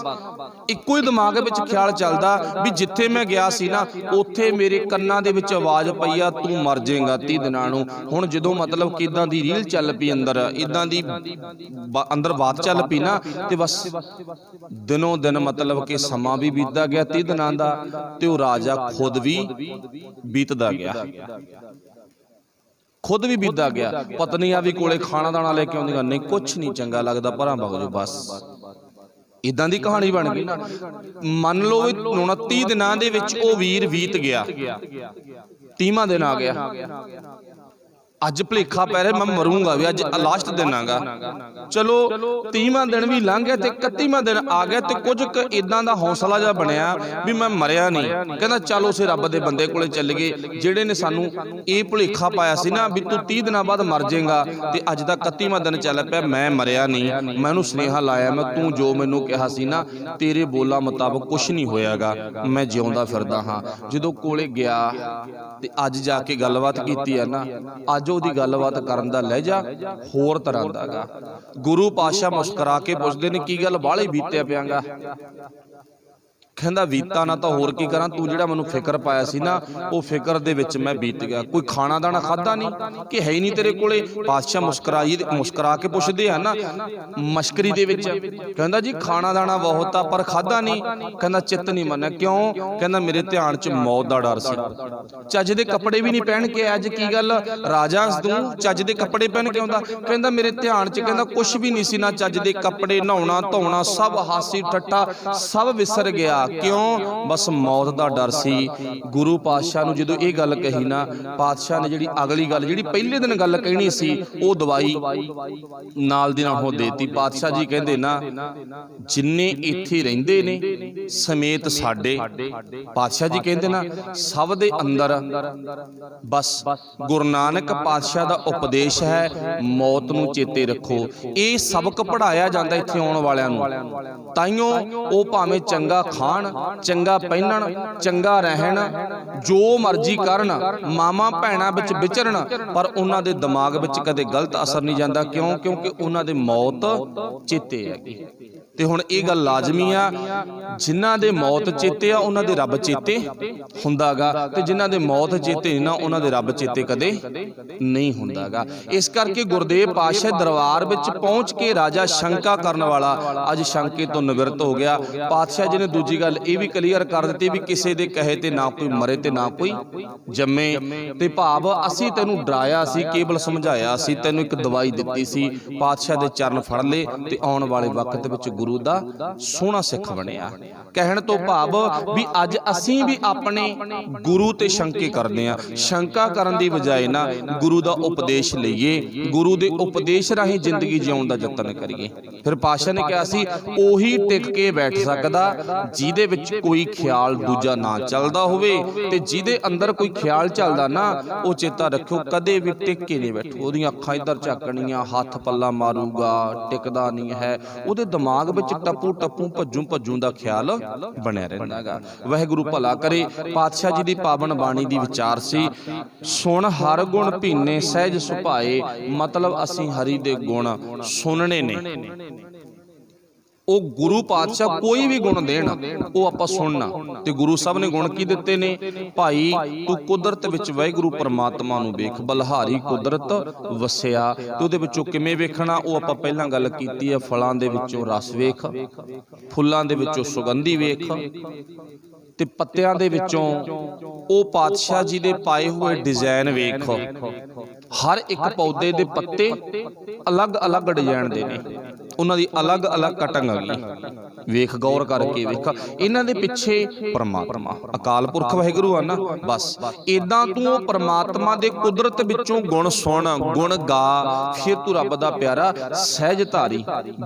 Speaker 1: इक्को ही दिमाग विच ख्याल चलदा भी जिथे मैं गया सी ना उत्थे मेरे कन्नां दे विच आवाज़ पई आ, तू मर जाएगा 30 दिनां नूं। हुण जदों मतलब कि इदां दी रील चल पई अंदर, इदां दी अंदर बात चल पई ना, ते बस दिनों दिन मतलब कि समा भी बीतदा गया 30 दिनां दा, ते ओह राजा खुद भी बीतदा गया, खुद भी बीतदा गया। पत्नियां भी कोले खाना दाना लेके आउंदियां, नहीं कुछ नहीं चंगा लगदा, परां भग जाओ, बस इदां दी कहानी बन गई ना। मन लो 29 दिनां दे विच ओह वीर बीत गया, 30वां दिन आ गया, अज भुलेखा पै रहा मैं मरूंगा भी, अज लास्ट दिन आगा। चलो 30वां दिन भी लंघ गया, 31वां दिन आ गया, तो कुछ इदां दा हौसला जा बनया भी मैं मरिया नहीं। कहता चल उस रब दे बंदे कोले चल गए जिहड़े ने सानू ये भुलेखा पाया सी ना भी तू 30 दिनां बाद मर जाएगा, ते अज दा 31वां दिन चल पिया, मैं मरिया नहीं। मैं उहनूं सुनेहा लाया, मैं तू जो मैनूं कहा सी ना तेरे बोलां मुताबक कुछ नहीं होयागा, मैं जिउंदा फिरदा हाँ। जदों कोले गया ते अज जाके गलबात कीती है ना, अज ਉਹਦੀ ਗੱਲਬਾਤ ਕਰਨ ਦਾ ਲਹਿਜਾ ਹੋਰ ਤਰ੍ਹਾਂ ਦਾ ਗਾ। ਗੁਰੂ ਪਾਤਸ਼ਾਹ ਮੁਸਕਰਾ ਕੇ ਪੁੱਛਦੇ ਨੇ ਕੀ ਗੱਲ ਬਾਹਲੇ ਬੀਤਿਆ ਪਿਆਂਗਾ। कहंदा बीता ना तो होर की करा, तू जिहड़ा मैनूं फिक्र पाया सी ना वो फिक्र दे विच मैं बीत गया। कोई खाना दाना खादा नहीं कि है ही नहीं तेरे कोले। पातशाह मुस्करा के पुछदे आ ना मश्करी दे विच, कहंदा जी खाना दाना बहुत आ पर खादा नहीं। कहंदा चित्त नहीं मन्निया, क्यों? कहंदा मेरे ध्यान च मौत दा डर सी, चज दे कपड़े भी नहीं पहन के, अज की गल राजा तूं चज दे कपड़े पहन के आउंदा? कहंदा मेरे ध्यान च कहंदा कुछ भी नहीं सी, ना चज दे कपड़े, नहाउणा धोना सब हासी ठट्ठा सब विसर गया। क्यों? बस मौत दा डर सी। गुरु पातशाह नूं जदों ये गल कही ना, पातशाह ने जिहड़ी अगली गल जिहड़ी पहले दिन गल कहनी सी वो दवाई नाल दी नाल हो देती। पातशाह जी कहंदे ना जिन्ने इत्थे रहिंदे ने समेत साडे, पातशाह जी कहंदे ना सब दे अंदर बस गुरु नानक पातशाह दा उपदेश है, मौत नूं चेते रखो। ये सबक पढ़ाया जांदा इत्थे आउण वालिआं नूं, ताइयों वो भावें चंगा खाण, चंगा पहनण, चंगा रहण, जो मर्जी करन, मामा भैणां विच विचरण, पर उन्हां दे दिमाग विच कदे गलत असर नहीं जांदा। क्यों? क्योंकि उन्हां दे मौत चेते हैगी। ते हुण ये गल लाजमी आ, जिन्हां दे मौत चेते आ उन्हां दे रब चेते हुंदा गा, ते जिन्हां दे मौत चेते ना उन्हां दे रब चेते कदे नहीं हुंदा गा। इस करके गुरदेव पातशाह दरबार विच पहुंच के राजा शंका करन वाला अज शंके तो निवृत्त हो गया। पातशाह जी ने दूजी गल ये भी क्लीयर कर दी भी किसी दे कहे ते ना कोई मरे ते ना कोई जम्मे, ते भाव असीं तैनूं डराया सी, केवल समझाया सी, तैनूं एक दवाई दित्ती सी। पातशाह दे चरण फड़ ले ते आउण वाले वक्त विच गुरु दा सोहना सिख बनिया। कहण तो भाव भी अज असीं भी अपने गुरु ते शंके करदे आ। शंका करन दी बजाए ना गुरु दा उपदेश लईए, गुरु दे उपदेश राहीं जिंदगी जिउण दा यतन करिए। फिर पातशाह ने कहा सी ओही टिक के बैठ सकदा जिहदे विच कोई ख्याल दूजा ना चलदा होवे, ते जिहदे अंदर कोई ख्याल चलदा ना वो चेता रखियो कदे भी टिक के नहीं बैठो। ओहदियां अखां इधर झाकणीਆਂ, हथ पल्ला मारूगा, टिकदा नहीं है, ਉਹਦੇ दिमाग विच टप्पू टप्पू भज्जू ਦਾ ख्याल ਬਣਿਆ ਰਹਿੰਦਾ ਗਾ। ਵਾਹਿਗੁਰੂ ਭਲਾ ਕਰੇ। ਪਾਤਸ਼ਾਹ ਜੀ ਦੀ ਪਾਵਨ ਬਾਣੀ ਦੀ ਵਿਚਾਰ ਸੀ ਸੁਣ ਹਰ ਗੁਣ ਭੀਨੇ ਸਹਿਜ ਸੁਭਾਏ, मतलब ਅਸੀਂ ਹਰੀ ਦੇ ਗੁਣ ਸੁਣਨੇ ਨੇ। ਉਹ ਗੁਰੂ ਪਾਤਸ਼ਾਹ ਕੋਈ ਵੀ ਗੁਣ ਦੇਣ ਉਹ ਆਪਾਂ ਸੁਣਨਾ। ਤੇ ਗੁਰੂ ਸਾਹਿਬ ਨੇ ਗੁਣ ਕੀ ਦਿੱਤੇ ਨੇ? ਭਾਈ ਤੂੰ ਕੁਦਰਤ ਵਿੱਚ ਵਾਹਿਗੁਰੂ ਪਰਮਾਤਮਾ ਨੂੰ ਵੇਖ, ਬਲਹਾਰੀ ਕੁਦਰਤ ਵਸਿਆ। ਤੇ ਉਹਦੇ ਵਿੱਚੋਂ ਕਿਵੇਂ ਵੇਖਣਾ ਉਹ ਆਪਾਂ ਪਹਿਲਾਂ ਗੱਲ ਕੀਤੀ ਹੈ। ਫਲਾਂ ਦੇ ਵਿੱਚੋਂ ਰਸ ਵੇਖ, ਫੁੱਲਾਂ ਦੇ ਵਿੱਚੋਂ ਸੁਗੰਧੀ ਵੇਖ, ਤੇ ਪੱਤਿਆਂ ਦੇ ਵਿੱਚੋਂ ਉਹ ਪਾਤਸ਼ਾਹ ਜੀ ਦੇ ਪਾਏ ਹੋਏ ਡਿਜ਼ਾਈਨ ਵੇਖ। ਹਰ ਇੱਕ ਪੌਦੇ ਦੇ ਪੱਤੇ ਅਲੱਗ-ਅਲੱਗ ਡਿਜ਼ਾਈਨ ਦੇ ਨੇ, ਉਹਨਾਂ ਦੀ ਅਲੱਗ-ਅਲੱਗ ਕਟਿੰਗ ਆ ਗਈ। ਵੇਖ ਗੌਰ ਕਰਕੇ ਵੇਖ, ਇਹਨਾਂ ਦੇ ਪਿੱਛੇ ਪਰਮਾਤਮਾ ਅਕਾਲ ਪੁਰਖ ਵਾਹਿਗੁਰੂ ਆ ਨਾ। ਬਸ ਇਦਾਂ ਤੂੰ ਪਰਮਾਤਮਾ ਦੇ ਕੁਦਰਤ ਵਿੱਚੋਂ ਗੁਣ ਸੁਣ, ਗੁਣ ਗਾ, ਫਿਰ ਤੂੰ ਰੱਬ ਦਾ ਪਿਆਰਾ ਸਹਿਜਧਾਰੀ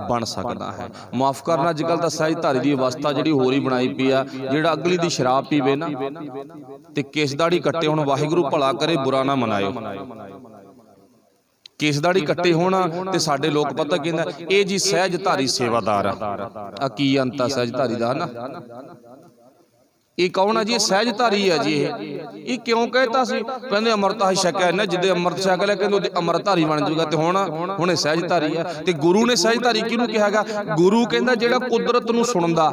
Speaker 1: ਬਣ ਸਕਦਾ ਹੈ। ਮਾਫ ਕਰਨਾ, ਅੱਜ ਕੱਲ ਤਾਂ ਸਹਿਜਧਾਰੀ ਦੀ ਅਵਸਥਾ ਜਿਹੜੀ ਹੋਰ ਹੀ ਬਣਾਈ ਪਈ ਆ। ਜਿਹੜਾ ਅਗਲੀ ਦੀ ਸ਼ਰਾਬ ਪੀਵੇ ਨਾ ਤੇ ਕੇਸ ਦਾੜੀ ਕੱਟੇ, ਹੁਣ ਵਾਹਿਗੁਰੂ ਭਲਾ ਕਰੇ ਬੁਰਾ ਨਾ ਮਨਾਇਓ। केस दाड़ी कट्टे होना ते साडे लोग पता कहंदा ये जी सहजधारी सेवादार आ। की अंत आ सहजधारी दा ना? ਇਹ ਕੌਣ ਆ ਜੀ? ਇਹ ਸਹਿਜਧਾਰੀ ਆ ਜੀ। ਇਹ ਕਿਉਂ ਕਹਿਤਾ ਸੀ? ਕਹਿੰਦੇ ਅੰਮ੍ਰਿਤਾ ਛਕਿਆ ਨਾ, ਜਿੱਦੇ ਅੰਮ੍ਰਿਤ ਛਕ ਲਿਆ ਕਹਿੰਦੇ ਉਹਦੇ ਅੰਮ੍ਰਿਤਧਾਰੀ ਬਣ ਜਾਊਗਾ। ਤੇ ਹੁਣ ਇਹ ਸਹਿਜਧਾਰੀ ਆ। ਤੇ ਗੁਰੂ ਨੇ ਸਹਿਜਧਾਰੀ ਕਿਹਨੂੰ ਕਿਹਾਗਾ? ਗੁਰੂ ਕਹਿੰਦਾ ਜਿਹੜਾ ਕੁਦਰਤ ਨੂੰ ਸੁਣਦਾ,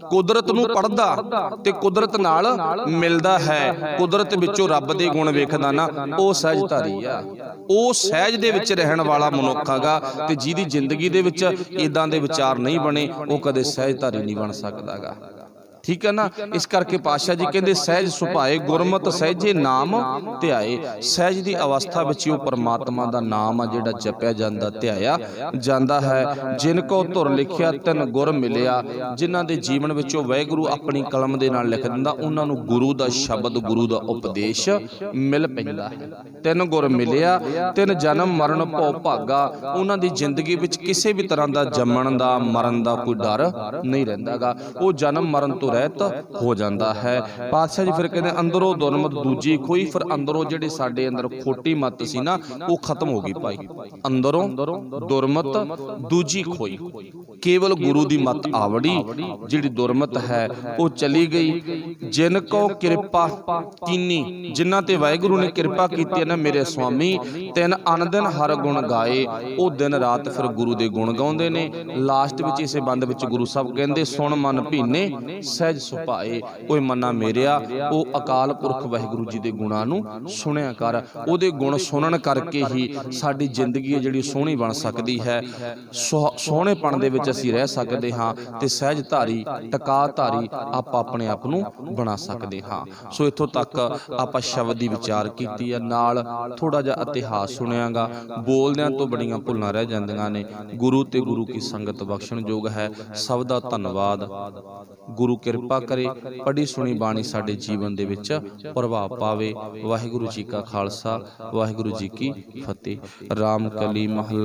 Speaker 1: ਕੁਦਰਤ ਨੂੰ ਪੜ੍ਹਦਾ ਤੇ ਕੁਦਰਤ ਨਾਲ ਮਿਲਦਾ ਹੈ, ਕੁਦਰਤ ਵਿੱਚੋਂ ਰੱਬ ਦੇ ਗੁਣ ਵੇਖਦਾ ਨਾ, ਉਹ ਸਹਿਜਧਾਰੀ ਆ। ਉਹ ਸਹਿਜ ਦੇ ਵਿੱਚ ਰਹਿਣ ਵਾਲਾ ਮਨੁੱਖ ਹੈਗਾ। ਤੇ ਜਿਹਦੀ ਜ਼ਿੰਦਗੀ ਦੇ ਵਿੱਚ ਇਦਾਂ ਦੇ ਵਿਚਾਰ ਨਹੀਂ ਬਣੇ, ਉਹ ਕਦੇ ਸਹਿਜਧਾਰੀ ਨਹੀਂ ਬਣ ਸਕਦਾਗਾ। ਠੀਕ ਹੈ ਨਾ। ਇਸ ਕਰਕੇ ਪਾਤਸ਼ਾਹ ਜੀ ਕਹਿੰਦੇ ਸਹਿਜ ਸੁਭਾਏ ਗੁਰਮਤਿ ਸਹਿਜੇ ਨਾਮ ਧਿਆਏ। ਸਹਿਜ ਦੀ ਅਵਸਥਾ ਵਿੱਚ ਉਹ ਪਰਮਾਤਮਾ ਦਾ ਨਾਮ ਆ ਜਿਹੜਾ ਜਪਿਆ ਜਾਂਦਾ, ਧਿਆਇਆ ਜਾਂਦਾ ਹੈ। ਜਿਨ ਕੋ ਧੁਰ ਲਿਖਿਆ ਤਿਨ ਗੁਰ ਮਿਲਿਆ। ਜਿਨ੍ਹਾਂ ਦੇ ਜੀਵਨ ਵਿੱਚ ਉਹ ਵਾਹਿਗੁਰੂ ਆਪਣੀ ਕਲਮ ਦੇ ਨਾਲ ਲਿਖ ਦਿੰਦਾ, ਉਹਨਾਂ ਨੂੰ ਗੁਰੂ ਦਾ ਸ਼ਬਦ, ਗੁਰੂ ਦਾ ਉਪਦੇਸ਼ ਮਿਲ ਪੈਂਦਾ ਹੈ। ਤਿਨ ਗੁਰ ਮਿਲਿਆ ਤਿਨ ਜਨਮ ਮਰਨ ਭਉ ਭਾਗਾ। ਉਹਨਾਂ ਦੀ ਜ਼ਿੰਦਗੀ ਵਿੱਚ ਕਿਸੇ ਵੀ ਤਰ੍ਹਾਂ ਦਾ ਜੰਮਣ ਦਾ, ਮਰਨ ਦਾ ਕੋਈ ਡਰ ਨਹੀਂ ਰਹਿੰਦਾਗਾ। ਉਹ ਜਨਮ ਮਰਨ ਤੋਂ ਰਹਿਤ ਹੋ ਜਾਂਦਾ ਹੈ। ਪਾਤਸ਼ਾਹ ਜੀ ਫਿਰ ਕਹਿੰਦੇ ਅੰਦਰੋਂ ਦੁਰਮਤ ਦੂਜੀ ਖੋਈ। ਫਿਰ ਅੰਦਰੋਂ ਜਿਹੜੇ ਸਾਡੇ ਅੰਦਰ ਖੋਟੀ ਮੱਤ ਸੀ ਨਾ, ਉਹ ਖਤਮ ਹੋ ਗਈ ਭਾਈ। ਅੰਦਰੋਂ ਦੁਰਮਤ ਦੂਜੀ ਖੋਈ, ਕੇਵਲ ਗੁਰੂ ਦੀ ਮੱਤ ਆਵੜੀ। ਜਿਹੜੀ ਦੁਰਮਤ ਹੈ ਉਹ ਚਲੀ ਗਈ। ਜਿਨ ਕੋ ਕਿਰਪਾ ਕੀਨੀ, ਜਿਨ੍ਹਾਂ ਤੇ ਵਾਹਿਗੁਰੂ ਨੇ ਕਿਰਪਾ ਕੀਤੀ ਹੈ ਨਾ ਮੇਰੇ ਸੁਆਮੀ, ਤਿੰਨ ਅਨ ਦਿਨ ਹਰ ਗੁਣ ਗਾਏ। ਉਹ ਦਿਨ ਰਾਤ ਫਿਰ ਗੁਰੂ ਦੇ ਗੁਣ ਗਾਉਂਦੇ ਨੇ। ਲਾਸਟ ਵਿੱਚ ਇਸੇ ਬੰਦ ਵਿੱਚ ਗੁਰੂ ਸਾਹਿਬ ਕਹਿੰਦੇ ਸੁਣ ਮਨ ਭੀਨੇ ਸਹਿਜ ਸੁਭਾਏ। ਓਏ ਮਨਾ ਮੇਰਿਆ, ਉਹ ਅਕਾਲ ਪੁਰਖ ਵਾਹਿਗੁਰੂ ਜੀ ਦੇ ਗੁਣਾਂ ਨੂੰ ਸੁਣਿਆ ਕਰ। ਉਹਦੇ ਗੁਣ ਸੁਣਨ ਕਰਕੇ ਹੀ ਸਾਡੀ ਜ਼ਿੰਦਗੀ ਜਿਹੜੀ ਸੋਹਣੀ ਬਣ ਸਕਦੀ ਹੈ, ਸੋਹਣੇਪਣ ਦੇ ਵਿੱਚ ਅਸੀਂ ਰਹਿ ਸਕਦੇ ਹਾਂ ਤੇ ਸਹਿਜਧਾਰੀ, ਟਿਕਾਧਾਰੀ ਆਪਾਂ ਆਪਣੇ ਆਪ ਨੂੰ ਬਣਾ ਸਕਦੇ ਹਾਂ। ਸੋ ਇੱਥੋਂ ਤੱਕ ਆਪਾਂ ਸ਼ਬਦ ਦੀ ਵਿਚਾਰ ਕੀਤੀ ਹੈ, ਨਾਲ ਥੋੜਾ ਜਿਹਾ ਇਤਿਹਾਸ ਸੁਣਿਆਗਾ। ਬੋਲਦਿਆਂ ਤੋਂ ਬੜੀਆਂ ਭੁੱਲਾਂ ਰਹਿ ਜਾਂਦੀਆਂ ਨੇ। ਗੁਰੂ ਤੇ ਗੁਰੂ ਕੀ ਸੰਗਤ ਬਖਸ਼ਣਯੋਗ ਹੈ। ਸਭ ਦਾ ਧੰਨਵਾਦ। ਗੁਰੂ ਕਿਰਪਾ ਕਰੇ, ਪੜ੍ਹੀ ਸੁਣੀ ਬਾਣੀ ਸਾਡੇ ਜੀਵਨ ਦੇ ਵਿੱਚ ਪ੍ਰਭਾਵ ਪਾਵੇ। ਵਾਹਿਗੁਰੂ ਜੀ ਕਾ ਖਾਲਸਾ, ਵਾਹਿਗੁਰੂ ਜੀ ਕੀ ਫਤਿਹ। ਰਾਮ ਕਲੀ ਮਹੱਲਾ